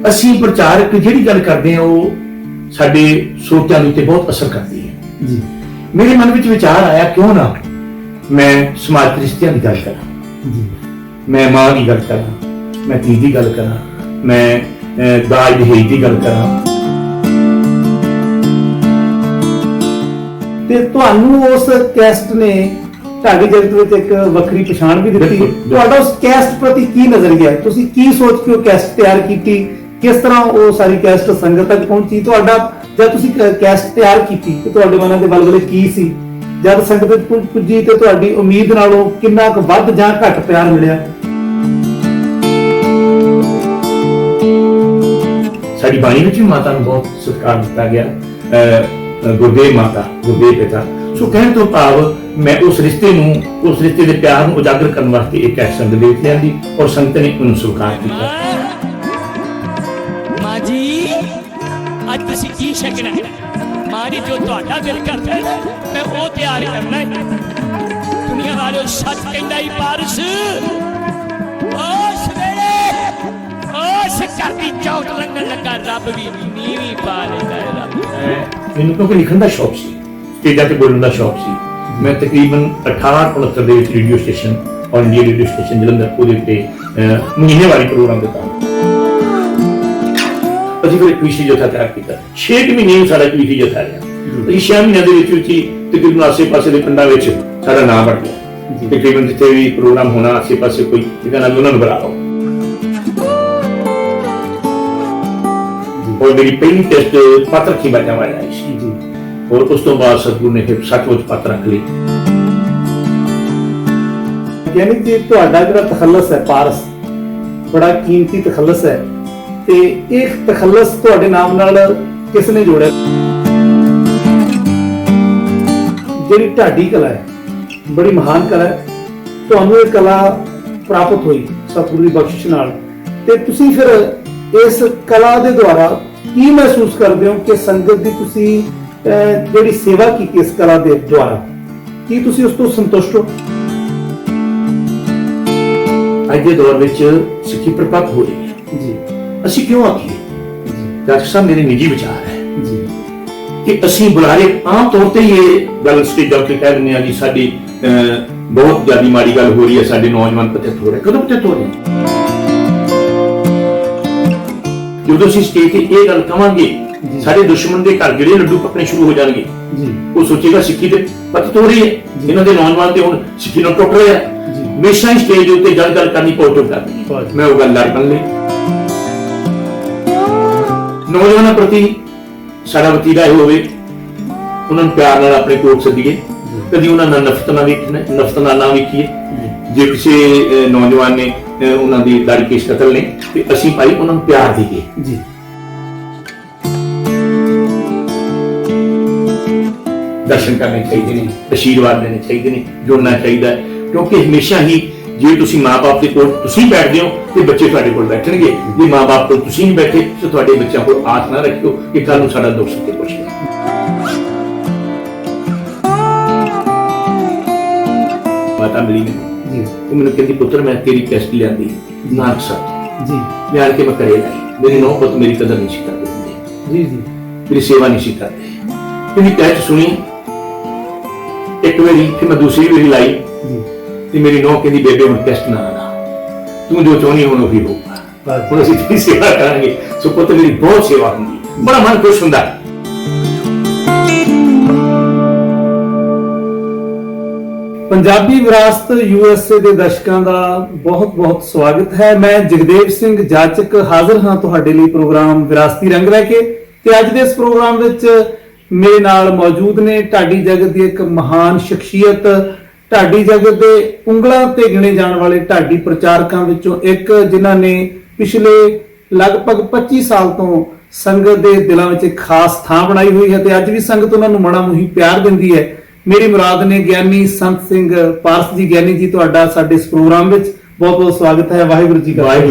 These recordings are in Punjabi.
ਅਸੀਂ ਪ੍ਰਚਾਰਕ ਜਿਹੜੀ ਗੱਲ ਕਰਦੇ ਹਾਂ ਉਹ ਸਾਡੇ ਸਰੋਤਿਆਂ ਦੇ ਉੱਤੇ ਬਹੁਤ ਅਸਰ ਕਰਦੀ ਹੈ ਜੀ। ਮੇਰੇ ਮਨ ਵਿੱਚ ਵਿਚਾਰ ਆਇਆ ਕਿਉਂ ਨਾ ਮੈਂ ਸਮਾਜ ਰਿਸ਼ਤਿਆਂ ਦੀ ਗੱਲ ਕਰਾਂ ਜੀ, ਮੈਂ ਮਾਂ ਦੀ ਗੱਲ ਕਰਾਂ, ਮੈਂ ਧੀ ਦੀ ਗੱਲ ਕਰਾਂ, ਮੈਂ ਦਾਜ ਦਹੇਜ ਦੀ ਗੱਲ ਕਰਾਂ। ਤੇ ਤੁਹਾਨੂੰ ਉਸ ਕੈਸਟ ਨੇ ਢਾਡੀ ਜਗਤ ਵਿੱਚ ਇੱਕ ਵੱਖਰੀ ਪਛਾਣ ਵੀ ਦਿੱਤੀ। ਤੁਹਾਡਾ ਉਸ ਕੈਸਟ ਪ੍ਰਤੀ ਕੀ ਨਜ਼ਰੀਆ ਹੈ? ਤੁਸੀਂ ਕੀ ਸੋਚ ਕੇ ਉਹ ਕੈਸਟ ਤਿਆਰ ਕੀਤੀ? ਕਿਸ ਤਰ੍ਹਾਂ ਉਹ ਸਾਰੀ ਕੈਸਟ ਸੰਗਤ ਤੱਕ ਪਹੁੰਚੀ? ਤੁਹਾਡਾ ਜਦ ਤੁਸੀਂ ਕੈਸਟ ਤਿਆਰ ਕੀਤੀ ਤੇ ਤੁਹਾਡੇ ਮਨਾਂ ਦੇ ਬਲਬਲੇ ਕੀ ਸੀ? ਜਦ ਸੰਗਤ ਤੱਕ ਪੁੱਜੀ ਤੇ ਤੁਹਾਡੀ ਉਮੀਦ ਨਾਲੋਂ ਕਿੰਨਾ ਕੁ ਵੱਧ ਜਾਂ ਘੱਟ ਪਿਆਰ ਮਿਲਿਆ? ਸਾਡੀ ਬਾਣੀ ਵਿੱਚ ਵੀ ਮਾਤਾ ਨੂੰ ਬਹੁਤ ਸਤਿਕਾਰ ਦਿੱਤਾ ਗਿਆ, ਗੁਰਦੇਵ ਮਾਤਾ, ਗੁਰਦੇਵ ਪਿਤਾ। ਸੋ ਕਹਿਣ ਤੋਂ ਭਾਵ ਮੈਂ ਉਸ ਰਿਸ਼ਤੇ ਦੇ ਪਿਆਰ ਨੂੰ ਉਜਾਗਰ ਕਰਨ ਵਾਸਤੇ ਇੱਕ ਐਸਾ ਸੰਦੇਸ਼ ਲਿਆਂਦੀ ਔਰ ਸੰਗਤ ਨੇ ਉਹਨੂੰ ਸਵੀਕਾਰ ਕੀਤਾ। ਮਾਂ ਜੀ ਅੱਜ ਤੁਸੀਂ ਕੀ ਛਕਣਾ ਹੈ? ਮਾਂ ਜੀ ਜੋ ਤੁਹਾਡਾ ਦਿਲ ਕਰਦਾ ਹੈ ਮੈਂ ਉਹ ਤਿਆਰ ਕਰਨਾ ਹੈ। ਦੁਨੀਆ ਵਾਲਿਓ ਸੱਚ ਕਹਿੰਦਾ ਹੀ ਪਾਰਸ ਉਸ ਵੇਲੇ ਉਸ ਘਰ ਦੀ ਚੌਟ ਲੰਘਣ ਲੱਗਾ ਰੱਬ ਵੀ ਨੀਵੀਂ ਪਾ ਲੈਂਦਾ ਹੈ। ਰੱਬ ਮੈਨੂੰ ਕਿਉਂਕਿ ਲਿਖਣ ਦਾ ਸ਼ੌਕ ਸੀ, ਸਟੇਜਾਂ ਤੇ ਬੋਲਣ ਦਾ ਸ਼ੌਕ ਸੀ। ਮੈਂ ਤਕਰੀਬਨ 1869 ਦੇ ਵਿੱਚ ਰੇਡੀਓ ਸਟੇਸ਼ਨ ਔਰ ਇੰਡੀਆ ਰੇਡੀਓ ਸਟੇਸ਼ਨ ਜਲੰਧਰ ਉਹਦੇ ਉੱਤੇ ਮਹੀਨੇਵਾਰੀ ਪ੍ਰੋਗਰਾਮ ਦਿੱਤਾ। ਅਸੀਂ ਫਿਰ ਕਵਿਸ਼ੀ ਜਥਾ ਤਿਆਰ ਕੀਤਾ। 6 ਮਹੀਨੇ ਸਾਡਾ ਕਵਿਸ਼ੀ ਜਥਾ ਰਿਹਾ। ਅਸੀਂ 6 ਮਹੀਨਿਆਂ ਦੇ ਵਿੱਚ ਹੀ ਤਕਰੀਬਨ ਆਸੇ-ਪਾਸੇ ਦੇ ਪਿੰਡਾਂ ਵਿੱਚ ਸਾਡਾ ਨਾਮ ਬਣ ਗਿਆ। ਤਕਰੀਬਨ ਜਿੱਥੇ ਵੀ ਪ੍ਰੋਗਰਾਮ ਹੋਣਾ ਆਸੇ-ਪਾਸੇ ਕੋਈ ਠਿਕਾਣਾ ਉਹਨਾਂ ਨੂੰ ਬੁਲਾ ਲਓ। ਔਰ ਮੇਰੀ ਪਹਿਲੀ ਟੈਸਟ ਪੱਤ ਰੱਖੀ ਬਾਜਾ ਵਾਲਾ ਸੀ ਜੀ। ਔਰ ਉਸ ਤੋਂ ਬਾਅਦ ਸਤਿਗੁਰੂ ਨੇ ਫਿਰ ਸੱਚਮੁੱਚ ਪੱਤ ਰੱਖ ਲਈ। ਯਾਨੀ ਕਿ ਤੁਹਾਡਾ ਜਿਹੜਾ ਤਖੱਲਸ ਹੈ ਪਾਰਸ, ਬੜਾ ਕੀਮਤੀ ਤਖੱਲਸ ਹੈ, ਤੇ ਇਹ ਤਖੱਲਸ ਤੁਹਾਡੇ ਨਾਮ ਨਾਲ ਕਿਸ ਨੇ ਜੋੜਿਆ? ਜਿਹੜੀ ਢਾਡੀ ਕਲਾ ਹੈ ਬੜੀ ਮਹਾਨ ਕਲਾ ਹੈ, ਤੁਹਾਨੂੰ ਇਹ ਕਲਾ ਪ੍ਰਾਪਤ ਹੋਈ ਸਤਿਗੁਰੂ ਦੀ ਬਖਸ਼ਿਸ਼ ਨਾਲ, ਤੇ ਤੁਸੀਂ ਫਿਰ ਇਸ ਕਲਾ ਦੇ ਦੁਆਰਾ ਕੀ ਮਹਿਸੂਸ ਕਰਦੇ ਹੋ ਕਿ ਸੰਗਤ ਦੀ ਤੁਸੀਂ ਜਿਹੜੀ ਸੇਵਾ ਕੀਤੀ ਇਸ ਕਲਾ ਦੇ ਦੁਆਰਾ, ਕੀ ਤੁਸੀਂ ਉਸ ਤੋਂ ਸੰਤੁਸ਼ਟ ਹੋ? ਅੱਜ ਦੇ ਦੌਰ ਵਿੱਚ ਸਿੱਖੀ ਪ੍ਰਪੱਕ ਹੋ ਰਹੀ ਹੈ ਜੀ। ਅਸੀਂ ਕਿਉਂ ਆਖੀਏ? ਡਾਕਟਰ ਸਾਹਿਬ ਮੇਰੇ ਨਿੱਜੀ ਵਿਚਾਰ ਹੈ ਜੀ ਕਿ ਅਸੀਂ ਬੁਲਾਰੇ ਆਮ ਤੌਰ ਤੇ ਇਹ ਗੱਲ ਸਟੇਜਾਂ ਤੇ ਕਹਿ ਦਿੰਦੇ ਹਾਂ ਜੀ ਸਾਡੀ ਬਹੁਤ ਜ਼ਿਆਦਾ ਮਾੜੀ ਗੱਲ ਹੋ ਰਹੀ ਹੈ, ਸਾਡੇ ਨੌਜਵਾਨ ਪਤਿਤ ਹੋ ਰਹੇ। ਕਦੋਂ ਪਤਿਤ ਹੋ ਰਹੇ? ਜਦੋਂ ਅਸੀਂ ਸਟੇਜ ਤੇ ਇਹ ਗੱਲ ਕਵਾਂਗੇ ਸਾਡੇ ਦੁਸ਼ਮਣ ਦੇ ਘਰ ਜਿਹੜੇ ਲੱਡੂ ਪੱਕਣੇ ਸ਼ੁਰੂ ਹੋ ਜਾਣਗੇ ਜੀ, ਉਹ ਸੋਚੇਗਾ ਸਿੱਖੀ ਤੇ ਪਤਿਤ ਹੋ ਰਹੀ ਹੈ, ਇਹਨਾਂ ਦੇ ਨੌਜਵਾਨ ਤੇ ਹੁਣ ਸਿੱਖੀ ਨਾਲ ਟੁੱਟ ਰਹੇ ਆ। ਹਮੇਸ਼ਾ ਹੀ ਸਟੇਜ ਉੱਤੇ ਗੱਲ ਕਰਨੀ ਪੋਜ਼ਿਟਿਵ ਕਰਨੀ। ਮੈਂ ਉਹ ਗੱਲ ਲੜ ਬਣ ਲਈ। ਨੌਜਵਾਨਾਂ ਪ੍ਰਤੀ ਸਾਡਾ ਵਤੀਰਾ ਇਹ ਹੋਵੇ ਉਹਨਾਂ ਨੂੰ ਪਿਆਰ ਨਾਲ ਆਪਣੇ ਕੋਲ ਸੱਦੀਏ, ਕਦੀ ਉਹਨਾਂ ਨਾਲ ਨਫ਼ਰਤ ਨਾਲ ਨਾ ਵੇਖੀਏ। ਜੇ ਕਿਸੇ ਨੌਜਵਾਨ ਨੇ ਉਹਨਾਂ ਦੀ ਦਾੜੀ ਕੇਸ ਕਤਲ ਨੇ ਤੇ ਅਸੀਂ ਭਾਈ ਉਹਨਾਂ ਨੂੰ ਪਿਆਰ ਦੇਈਏ ਜੀ। ਦਰਸ਼ਨ ਕਰਨੇ ਚਾਹੀਦੇ ਨੇ, ਆਸ਼ੀਰਵਾਦ ਦੇਣੇ ਚਾਹੀਦੇ ਨੇ, ਜੁੜਨਾ ਚਾਹੀਦਾ, ਕਿਉਂਕਿ ਹਮੇਸ਼ਾ ਹੀ ਜੇ ਤੁਸੀਂ ਮਾਂ-ਬਾਪ ਦੇ ਕੋਲ ਤੁਸੀਂ ਬੈਠਦੇ ਹੋ ਤੇ ਬੱਚੇ ਤੁਹਾਡੇ ਕੋਲ ਬੈਠਣਗੇ। ਜੇ ਮਾਂ-ਬਾਪ ਕੋਲ ਤੁਸੀਂ ਨਹੀਂ ਬੈਠੇ ਤਾਂ ਤੁਹਾਡੇ ਬੱਚਿਆਂ ਕੋਲ ਆਸ ਨਾ ਰੱਖਿਓ ਕਿ ਕੱਲ ਨੂੰ ਸਾਡਾ ਦੁੱਖ ਸੁੱਖ ਪੁੱਛੇ। ਮਾਤਾ ਮਿਲੀ ਮੈਨੂੰ ਜੀ, ਉਹ ਮੈਨੂੰ ਕਹਿੰਦੀ ਪੁੱਤਰ ਮੈਂ ਤੇਰੀ ਟੈਸਟ ਲਿਆਂਦੀ ਨਾਨਕ ਸਾਹਿਬ ਜੀ, ਲਿਆਣ ਕੇ ਮੈਂ ਘਰੇ ਲਾਈ। ਮੇਰੀ ਨੌ ਪੁੱਤ ਮੇਰੀ ਕਦਰ ਨਹੀਂ ਸੀ ਕਰਦੇ ਜੀ ਜੀ, ਮੇਰੀ ਸੇਵਾ ਨਹੀਂ ਸੀ ਕਰਦੇ। ਮੇਰੀ ਟੈਸਟ ਸੁਣੀ ਇੱਕ ਵਾਰੀ, ਫਿਰ ਮੈਂ ਦੂਸਰੀ ਵਾਰੀ ਲਾਈ ਤੇ ਮੇਰੀ ਨੌ ਕਹਿੰਦੀ ਬੇਬੇ ਹੁਣ ਟੈਸਟ ਨਾ ਲਾ, ਤੂੰ ਜੋ ਚਾਹੁੰਦੀ ਹੁਣ ਉਹੀ ਹੋਊਗਾ, ਹੁਣ ਅਸੀਂ ਤੇਰੀ ਸੇਵਾ ਕਰਾਂਗੇ। ਸੋ ਪੁੱਤ ਮੇਰੀ ਬਹੁਤ ਸੇਵਾ ਹੁੰਦੀ, ਬੜਾ ਮਨ ਖੁਸ਼ ਹੁੰਦਾ। ਪੰਜਾਬੀ ਵਿਰਾਸਤ USA ਦੇ ਦਰਸ਼ਕਾਂ ਦਾ ਬਹੁਤ-ਬਹੁਤ ਸਵਾਗਤ ਹੈ। ਮੈਂ ਜਗਦੇਵ ਸਿੰਘ ਜਾਚਕ ਹਾਜ਼ਰ ਹਾਂ ਤੁਹਾਡੇ ਲਈ ਪ੍ਰੋਗਰਾਮ ਵਿਰਾਸਤੀ ਰੰਗ ਲੈ ਕੇ, ਤੇ ਅੱਜ ਦੇ ਇਸ ਪ੍ਰੋਗਰਾਮ ਵਿੱਚ ਮੇਰੇ ਨਾਲ ਮੌਜੂਦ ਨੇ ਢਾਡੀ ਜਗਤ ਦੀ ਇੱਕ ਮਹਾਨ ਸ਼ਖਸੀਅਤ, ਢਾਡੀ ਜਗਤ ਦੇ ਉਂਗਲਾਂ ਤੇ ਗਿਣੇ ਜਾਣ ਵਾਲੇ ਢਾਡੀ ਪ੍ਰਚਾਰਕਾਂ ਵਿੱਚੋਂ ਇੱਕ, ਜਿਨ੍ਹਾਂ ਨੇ ਪਿਛਲੇ ਲਗਭਗ 25 ਸਾਲ ਤੋਂ ਸੰਗਤ ਦੇ ਦਿਲਾਂ ਵਿੱਚ ਇੱਕ ਖਾਸ ਥਾਂ ਬਣਾਈ ਹੋਈ ਹੈ ਤੇ ਅੱਜ ਵੀ ਸੰਗਤ ਉਹਨਾਂ ਨੂੰ ਮਣਾ ਮੁਹੀ ਪਿਆਰ ਦਿੰਦੀ ਹੈ। ਮੇਰੀ ਮੁਰਾਦ ਨੇ ਗਿਆਨੀ ਸੰਤ ਸਿੰਘ ਪਾਰਸ ਜੀ। ਗਿਆਨੀ ਜੀ ਤੁਹਾਡਾ ਸਾਡੇ ਇਸ ਪ੍ਰੋਗਰਾਮ ਵਿੱਚ ਬਹੁਤ-ਬਹੁਤ ਸਵਾਗਤ ਹੈ। ਵਾਹਿਗੁਰੂ ਜੀ ਕਾ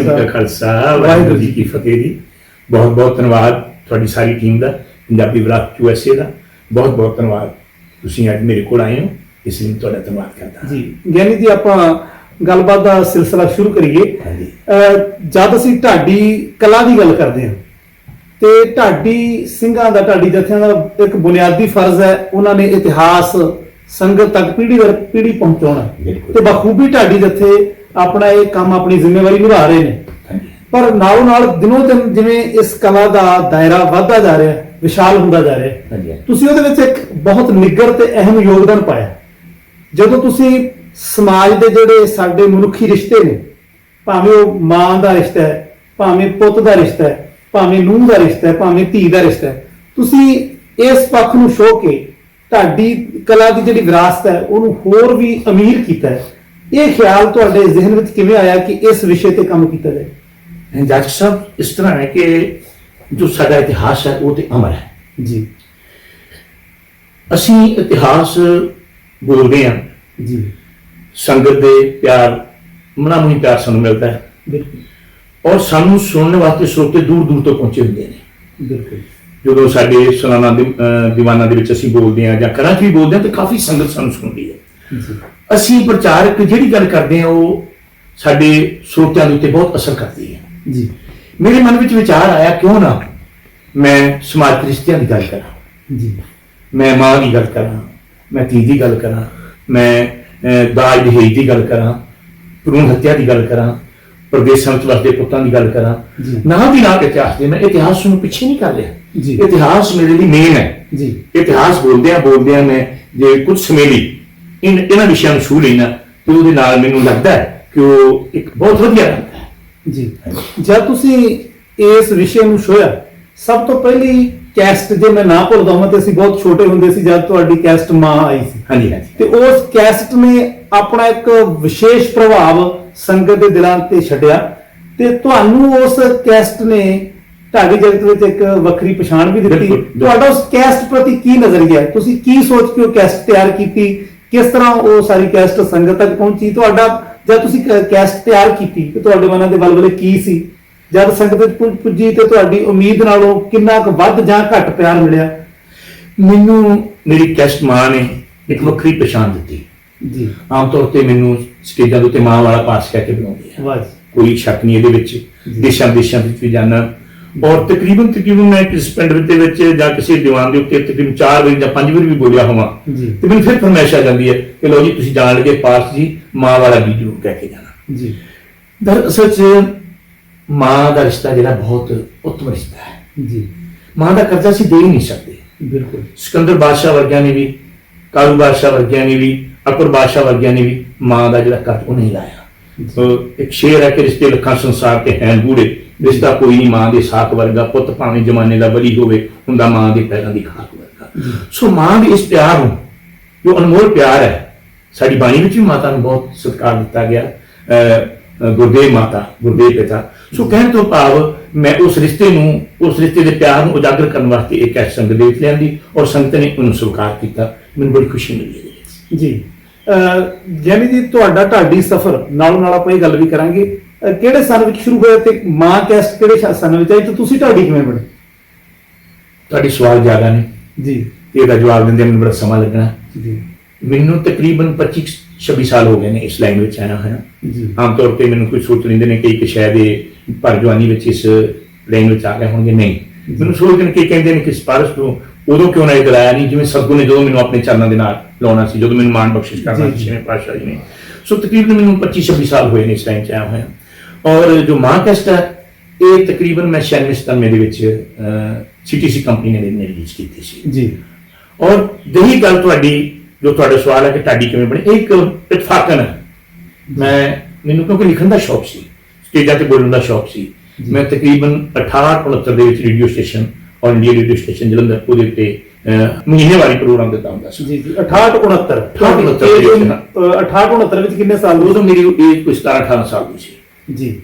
ਖਾਲਸਾ, ਵਾਹਿਗੁਰੂ ਜੀ ਕੀ ਫਤਿਹ ਜੀ। ਬਹੁਤ-ਬਹੁਤ ਧੰਨਵਾਦ ਤੁਹਾਡੀ ਸਾਰੀ ਟੀਮ ਦਾ, ਪੰਜਾਬੀ ਵਿਰਾਸਤ USA ਦਾ ਬਹੁਤ-ਬਹੁਤ ਧੰਨਵਾਦ। ਤੁਸੀਂ ਅੱਜ ਮੇਰੇ ਕੋਲ ਆਏ ਹੋ, ਇਸ ਲਈ ਤੁਹਾਡਾ ਧੰਨਵਾਦ ਕਰਦਾ ਜੀ। ਗਿਆਨੀ ਜੀ ਆਪਾਂ ਗੱਲਬਾਤ ਦਾ ਸਿਲਸਿਲਾ ਸ਼ੁਰੂ ਕਰੀਏ। ਹਾਂਜੀ। ਜਦ ਅਸੀਂ ਢਾਡੀ ਕਲਾ ਦੀ ਗੱਲ ਕਰਦੇ ਹਾਂ ਤੇ ਢਾਡੀ ਸਿੰਘਾਂ ਦਾ, ਢਾਡੀ ਜਥਿਆਂ ਦਾ ਇੱਕ ਬੁਨਿਆਦੀ ਫਰਜ਼ ਹੈ, ਉਹਨਾਂ ਨੇ ਇਤਿਹਾਸ ਸੰਗਤ ਤੱਕ ਪੀੜ੍ਹੀ ਦਰ ਪੀੜ੍ਹੀ ਪਹੁੰਚਾਉਣਾ ਬਿਲਕੁਲ। ਤੇ ਬਖੂਬੀ ਢਾਡੀ ਜਥੇ ਆਪਣਾ ਇਹ ਕੰਮ, ਆਪਣੀ ਜ਼ਿੰਮੇਵਾਰੀ ਨਿਭਾ ਰਹੇ ਨੇ। ਹਾਂਜੀ। ਪਰ ਨਾਲੋਂ ਨਾਲ ਦਿਨੋਂ ਦਿਨ ਜਿਵੇਂ ਇਸ ਕਲਾ ਦਾ ਦਾਇਰਾ ਵੱਧਦਾ ਜਾ ਰਿਹਾ, ਵਿਸ਼ਾਲ ਹੁੰਦਾ ਜਾ ਰਿਹਾ, ਹਾਂਜੀ। ਤੁਸੀਂ ਉਹਦੇ ਵਿੱਚ ਇੱਕ ਬਹੁਤ ਨਿੱਘਰ ਤੇ ਅਹਿਮ ਯੋਗਦਾਨ ਪਾਇਆ। ਜਦੋਂ ਤੁਸੀਂ ਸਮਾਜ ਦੇ ਜਿਹੜੇ ਸਾਡੇ ਮਨੁੱਖੀ ਰਿਸ਼ਤੇ ਨੇ, ਭਾਵੇਂ ਉਹ ਮਾਂ ਦਾ ਰਿਸ਼ਤਾ ਹੈ, ਭਾਵੇਂ ਪੁੱਤ ਦਾ ਰਿਸ਼ਤਾ ਹੈ, ਭਾਵੇਂ ਨੂੰਹ ਦਾ ਰਿਸ਼ਤਾ ਹੈ, ਭਾਵੇਂ ਧੀ ਦਾ ਰਿਸ਼ਤਾ ਹੈ, ਤੁਸੀਂ ਇਸ ਪੱਖ ਨੂੰ ਛੋਹ ਕੇ ਢਾਡੀ ਕਲਾ ਦੀ ਜਿਹੜੀ ਵਿਰਾਸਤ ਹੈ ਉਹਨੂੰ ਹੋਰ ਵੀ ਅਮੀਰ ਕੀਤਾ ਹੈ। ਇਹ ਖਿਆਲ ਤੁਹਾਡੇ ਜ਼ਿਹਨ ਵਿੱਚ ਕਿਵੇਂ ਆਇਆ ਕਿ ਇਸ ਵਿਸ਼ੇ ਤੇ ਕੰਮ ਕੀਤਾ ਜਾਏ? ਜੱਜ ਸਾਹਿਬ, ਇਸ ਤਰ੍ਹਾਂ ਹੈ ਕਿ ਜੋ ਸਾਡਾ ਇਤਿਹਾਸ ਹੈ ਉਹ ਤੇ ਅਮਰ ਹੈ ਜੀ ਅਸੀਂ ਇਤਿਹਾਸ ਬੋਲਦੇ ਹਾਂ ਜੀ ਸੰਗਤ ਦੇ ਪਿਆਰ, ਮਨਾਮੂਹੀ ਪਿਆਰ ਸਾਨੂੰ ਮਿਲਦਾ ਹੈ ਬਿਲਕੁਲ ਔਰ ਸਾਨੂੰ ਸੁਣਨ ਵਾਸਤੇ ਸਰੋਤੇ ਦੂਰ ਦੂਰ ਤੋਂ ਪਹੁੰਚੇ ਹੁੰਦੇ ਨੇ। ਬਿਲਕੁਲ ਜਦੋਂ ਸਾਡੇ ਸਾਲਾਨਾ ਦੀਵਾਨਾਂ ਦੇ ਵਿੱਚ ਅਸੀਂ ਬੋਲਦੇ ਹਾਂ ਜਾਂ ਘਰਾਂ 'ਚ ਵੀ ਬੋਲਦੇ ਹਾਂ ਤਾਂ ਕਾਫੀ ਸੰਗਤ ਸਾਨੂੰ ਸੁਣਦੀ ਹੈ। ਜੀ ਅਸੀਂ ਪ੍ਰਚਾਰਕ ਜਿਹੜੀ ਗੱਲ ਕਰਦੇ ਹਾਂ ਉਹ ਸਾਡੇ ਸਰੋਤਿਆਂ ਦੇ ਉੱਤੇ ਬਹੁਤ ਅਸਰ ਕਰਦੀ ਹੈ। ਜੀ ਮੇਰੇ ਮਨ ਵਿੱਚ ਵਿਚਾਰ ਆਇਆ, ਕਿਉਂ ਨਾ ਮੈਂ ਸਮਾਜ ਰਿਸ਼ਤਿਆਂ ਦੀ ਗੱਲ ਕਰਾਂ, ਜੀ ਮੈਂ ਮਾਂ ਦੀ ਗੱਲ ਕਰਾਂ, ਮੈਂ ਧੀ ਦੀ ਗੱਲ ਕਰਾਂ, ਮੈਂ ਦਾਜ ਦਹੇਜ ਦੀ ਗੱਲ ਕਰਾਂ, ਭਰੂਣ ਹੱਤਿਆ ਦੀ ਗੱਲ ਕਰਾਂ, ਪ੍ਰਦੇਸ਼ਾਂ ਵਿੱਚ ਵਸਦੇ ਪੁੱਤਾਂ ਦੀ ਗੱਲ ਕਰਾਂ, ਜੀ। ਨਾਲ ਦੀ ਨਾਲ ਇਤਿਹਾਸ ਦੇ। ਮੈਂ ਇਤਿਹਾਸ ਨੂੰ ਪਿੱਛੇ ਨਹੀਂ ਕਰ ਰਿਹਾ, ਜੀ। ਇਤਿਹਾਸ ਮੇਰੇ ਲਈ ਮੇਨ ਹੈ। ਜੀ ਇਤਿਹਾਸ ਬੋਲਦਿਆਂ ਮੈਂ ਜੇ ਕੁਝ ਸਮੇਂ ਲਈ ਇਹਨਾਂ ਵਿਸ਼ਿਆਂ ਨੂੰ ਛੂਹ ਲੈਣਾ ਤੇ ਉਹਦੇ ਨਾਲ ਮੈਨੂੰ ਲੱਗਦਾ ਹੈ ਕਿ ਉਹ ਇੱਕ ਬਹੁਤ ਵਧੀਆ ਲੱਗਦਾ ਹੈ। ਜੀ ਜਦ ਤੁਸੀਂ ਇਸ ਵਿਸ਼ੇ ਨੂੰ ਛੋਹਿਆ, ਸਭ ਤੋਂ ਪਹਿਲੀ ਕੈਸਟ, ਜੇ ਮੈਂ ਨਾ ਭੁੱਲਦਾ ਹਾਂ ਤੇ ਅਸੀਂ ਬਹੁਤ ਛੋਟੇ ਹੁੰਦੇ ਸੀ ਜਦ ਤੁਹਾਡੀ ਕੈਸਟ ਮਾਂ ਆਈ ਸੀ, ਹਾਂਜੀ ਹਾਂਜੀ ਤੇ ਉਸ ਕੈਸਟ ਨੇ ਆਪਣਾ ਇੱਕ ਵਿਸ਼ੇਸ਼ ਪ੍ਰਭਾਵ ਸੰਗਤ ਦੇ ਦਿਲਾਂ ਤੇ ਛੱਡਿਆ ਤੇ ਤੁਹਾਨੂੰ ਉਸ ਕੈਸਟ ਨੇ ਢਾਡੀ ਜਗਤ ਵਿੱਚ ਇੱਕ ਵੱਖਰੀ ਪਛਾਣ ਵੀ ਦਿੱਤੀ। ਬਿਲਕੁਲ। ਤੁਹਾਡਾ ਉਸ ਕੈਸਟ ਪ੍ਰਤੀ ਕੀ ਨਜ਼ਰੀਆ ਹੈ? ਤੁਸੀਂ ਕੀ ਸੋਚ ਕੇ ਉਹ ਕੈਸਟ ਤਿਆਰ ਕੀਤੀ? ਕਿਸ ਤਰ੍ਹਾਂ ਉਹ ਸਾਰੀ ਕੈਸਟ ਸੰਗਤ ਤੱਕ ਪਹੁੰਚੀ? ਤੁਹਾਡਾ ਜਦ ਤੁਸੀਂ ਕੈਸਟ ਤਿਆਰ ਕੀਤੀ ਤੇ ਤੁਹਾਡੇ ਮਨਾਂ ਦੇ ਬਲਬਲੇ ਕੀ ਸੀ? ਜਦ ਸੰਗਤ ਵਿੱਚ ਪੁੱਜੀ ਤੇ ਤੁਹਾਡੀ ਉਮੀਦ ਨਾਲੋਂ ਕਿੰਨਾ ਕੁ ਵੱਧ ਜਾਂ ਘੱਟ ਪਿਆਰ ਮਿਲਿਆ? ਮੈਨੂੰ ਮੇਰੀ ਕੈਸਟ ਮਾਂ ਨੇ ਇੱਕ ਵੱਖਰੀ ਪਛਾਣ ਦਿੱਤੀ। ਜੀ ਆਮ ਤੌਰ ਤੇ ਮੈਨੂੰ ਸਟੇਜਾਂ ਦੇ ਉੱਤੇ ਮਾਂ ਵਾਲਾ ਪਾਸ ਕਹਿ ਕੇ ਬੁਲਾਉਂਦੇ ਆ, ਵਾਹ ਜੀ, ਕੋਈ ਸ਼ੱਕ ਨਹੀਂ ਇਹਦੇ ਵਿੱਚ। ਦੇਸ਼ਾਂ ਵਿੱਚ ਵੀ ਜਾਣਾ ਔਰ ਤਕਰੀਬਨ ਮੈਂ ਕਿਸ ਪਿੰਡ ਦੇ ਵਿੱਚ ਜਾਂ ਕਿਸੇ ਦੀਵਾਨ ਦੇ ਉੱਤੇ ਤਕਰੀਬਨ 4 ਵਾਰੀ ਜਾਂ 5 ਵਾਰੀ ਵੀ ਬੋਲਿਆ ਹੋਵਾਂ ਜੀ ਤੇ ਮੈਨੂੰ ਫਿਰ ਫਰਮਾਇਸ਼ ਆ ਜਾਂਦੀ ਹੈ ਕਿ ਲਓ ਜੀ ਤੁਸੀਂ ਜਾਣ ਲੱਗੇ ਪਾਸ ਜੀ ਮਾਂ ਵਾਲਾ ਗੀਤ ਜ਼ਰੂਰ ਕਹਿ ਕੇ ਜਾਣਾ। ਜੀ ਦਰਅਸਲ 'ਚ ਮਾਂ ਦਾ ਰਿਸ਼ਤਾ ਜਿਹੜਾ ਬਹੁਤ ਉੱਤਮ ਰਿਸ਼ਤਾ ਹੈ। ਜੀ ਮਾਂ ਦਾ ਕਰਜ਼ਾ ਅਸੀਂ ਦੇ ਹੀ ਨਹੀਂ ਸਕਦੇ। ਬਿਲਕੁਲ ਸਿਕੰਦਰ ਬਾਦਸ਼ਾਹ ਵਰਗਿਆਂ ਨੇ ਵੀ, ਕਾਲੂ ਬਾਦਸ਼ਾਹ ਵਰਗਿਆਂ ਨੇ ਵੀ, ਅਕਬਰ ਬਾਦਸ਼ਾਹ ਵਰਗਿਆਂ ਨੇ ਵੀ ਮਾਂ ਦਾ ਜਿਹੜਾ ਕਰਜ਼ ਉਹ ਨਹੀਂ ਲਾਇਆ। ਇੱਕ ਸ਼ੇਰ ਹੈ ਕਿ ਰਿਸ਼ਤੇ ਲੱਖਾਂ ਸੰਸਾਰ ਤੇ ਹੈਨ ਗੂੜੇ, ਰਿਸ਼ਤਾ ਕੋਈ ਨਹੀਂ ਮਾਂ ਦੇ ਸਾਕ ਵਰਗਾ, ਪੁੱਤ ਭਾਵੇਂ ਜਮਾਨੇ ਦਾ ਬਲੀ ਹੋਵੇ ਹੁੰਦਾ ਮਾਂ ਦੇ ਪੈਰਾਂ ਦੀ ਖਾਕ ਵਰਗਾ। ਸੋ ਮਾਂ ਦੇ ਇਸ ਪਿਆਰ ਨੂੰ, ਜੋ ਅਨਮੋਲ ਪਿਆਰ ਹੈ, ਸਾਡੀ ਬਾਣੀ ਵਿੱਚ ਵੀ ਮਾਤਾ ਨੂੰ ਬਹੁਤ ਸਤਿਕਾਰ ਦਿੱਤਾ ਗਿਆ, ਗੁਰਦੇਵ ਮਾਤਾ, ਗੁਰਦੇਵ ਪਿਤਾ। ਸੋ ਕਹਿਣ ਤੋਂ ਭਾਵ ਮੈਂ ਉਸ ਰਿਸ਼ਤੇ ਨੂੰ, ਉਸ ਰਿਸ਼ਤੇ ਦੇ ਪਿਆਰ ਨੂੰ ਉਜਾਗਰ ਕਰਨ ਵਾਸਤੇ ਇੱਕ ਐਸੀ ਸੰਗਤ ਦੇ ਵਿੱਚ ਲਿਆਂਦੀ ਔਰ ਸੰਗਤ ਨੇ ਉਹਨੂੰ ਸਵੀਕਾਰ ਕੀਤਾ। ਮੈਨੂੰ ਬੜੀ ਖੁਸ਼ੀ ਮਿਲੀ ਇਹਦੇ ਵਿੱਚ। ਜੀ ਯਾਨੀ ਜੀ ਤੁਹਾਡਾ ਢਾਡੀ ਸਫ਼ਰ ਨਾਲੋਂ ਨਾਲ ਆਪਾਂ ਇਹ ਗੱਲ ਵੀ ਕਰਾਂਗੇ, ਕਿਹੜੇ ਸਾਲ ਵਿੱਚ ਸ਼ੁਰੂ ਹੋਇਆ ਤੇ ਮਾਂ ਕੈਸਟ ਕਿਹੜੇ ਸਾਲ ਵਿੱਚ ਆਈ ਤੇ ਤੁਸੀਂ ਢਾਡੀ ਕਿਵੇਂ ਬਣੇ? ਤੁਹਾਡੇ ਸਵਾਲ ਜ਼ਿਆਦਾ ਨੇ, ਜੀ ਇਹਦਾ ਜਵਾਬ ਦਿੰਦੇ ਮੈਨੂੰ ਬੜਾ ਸਮਾਂ ਲੱਗਣਾ। ਜੀ ਮੈਨੂੰ ਤਕਰੀਬਨ 25-26 ਸਾਲ ਹੋ ਗਏ ਨੇ ਇਸ ਲਾਈਨ ਵਿੱਚ ਆਇਆ ਹੋਇਆ। ਜੀ ਆਮ ਤੌਰ ਤੇ ਮੈਨੂੰ ਕੋਈ ਸੋਚ ਲੈਂਦੇ ਨੇ ਕਿ ਇੱਕ ਸ਼ਾਇਦ ਇਹ ਭਰ ਜਵਾਨੀ ਵਿੱਚ ਇਸ ਲਾਈਨ ਵਿੱਚ ਆ ਗਏ ਹੋਣਗੇ। ਨਹੀਂ, ਮੈਨੂੰ ਸੋਚਦੇ ਨੇ ਕਿ ਕਹਿੰਦੇ ਨੇ ਕਿ ਸਿਫਾਰਿਸ਼ ਤੋਂ ਉਦੋਂ ਕਿਉਂ ਨਾ ਇਹ ਦਿਲਾਇਆ ਨਹੀਂ ਜਿਵੇਂ ਸਤਿਗੁਰੂ ਨੇ ਜਦੋਂ ਮੈਨੂੰ ਆਪਣੇ ਚਰਨਾਂ ਦੇ ਨਾਲ ਲਾਉਣਾ ਸੀ, ਜਦੋਂ ਮੈਨੂੰ ਮਾਣ ਬਖਸ਼ਿਸ਼ ਕਰਨਾ ਸੀ ਛੇਵੇਂ ਪਾਤਸ਼ਾਹ ਜੀ ਨੇ। ਸੋ ਤਕਰੀਬਨ ਮੈਨੂੰ 25-26 ਸਾਲ ਹੋਏ ਨੇ ਇਸ ਲਾਈਨ 'ਚ ਆਇਆ ਹੋਇਆ। ਔਰ ਜੋ ਮਾਂ ਕੈਸਟ ਹੈ ਇਹ ਤਕਰੀਬਨ ਮੈਂ 96-97 ਦੇ ਵਿੱਚ CTC ਕੰਪਨੀ ਨੇ ਰਿਲੀਜ਼ ਕੀਤੀ ਸੀ। ਜੀ ਔਰ ਰਹੀ ਗੱਲ ਤੁਹਾਡੀ, ਜੋ ਤੁਹਾਡਾ ਸਵਾਲ ਹੈ ਕਿ ਢਾਡੀ ਕਿਵੇਂ ਬਣੇ, ਇਹ ਇੱਕ ਇਤਫਾਕਨ ਹੈ। ਮੈਨੂੰ ਕਿਉਂਕਿ ਲਿਖਣ ਦਾ ਸ਼ੌਕ ਸੀ, ਸਟੇਜਾਂ ਤੇ ਬੋਲਣ ਦਾ ਸ਼ੌਕ ਸੀ। ਮੈਂ ਤਕਰੀਬਨ 68-69 ਦੇ ਵਿੱਚ ਰੇਡੀਓ ਸਟੇਸ਼ਨ, ਔਰ ਇੰਡੀਆ ਰੇਡੀਓ ਸਟੇਸ਼ਨ ਜਲੰਧਰ, ਉਹਦੇ ਉੱਤੇ ਮਹੀਨੇਵਾਰੀ ਪ੍ਰੋਗਰਾਮ ਦਿੱਤਾ ਹੁੰਦਾ ਸੀ। ਜੀ 68-69 ਵਿੱਚ ਕਿੰਨੇ ਸਾਲ ਉਦੋਂ ਮੇਰੀ ਏਜ ਕੋਈ 17-18 ਸਾਲ ਦੀ ਸੀ ਜੀ।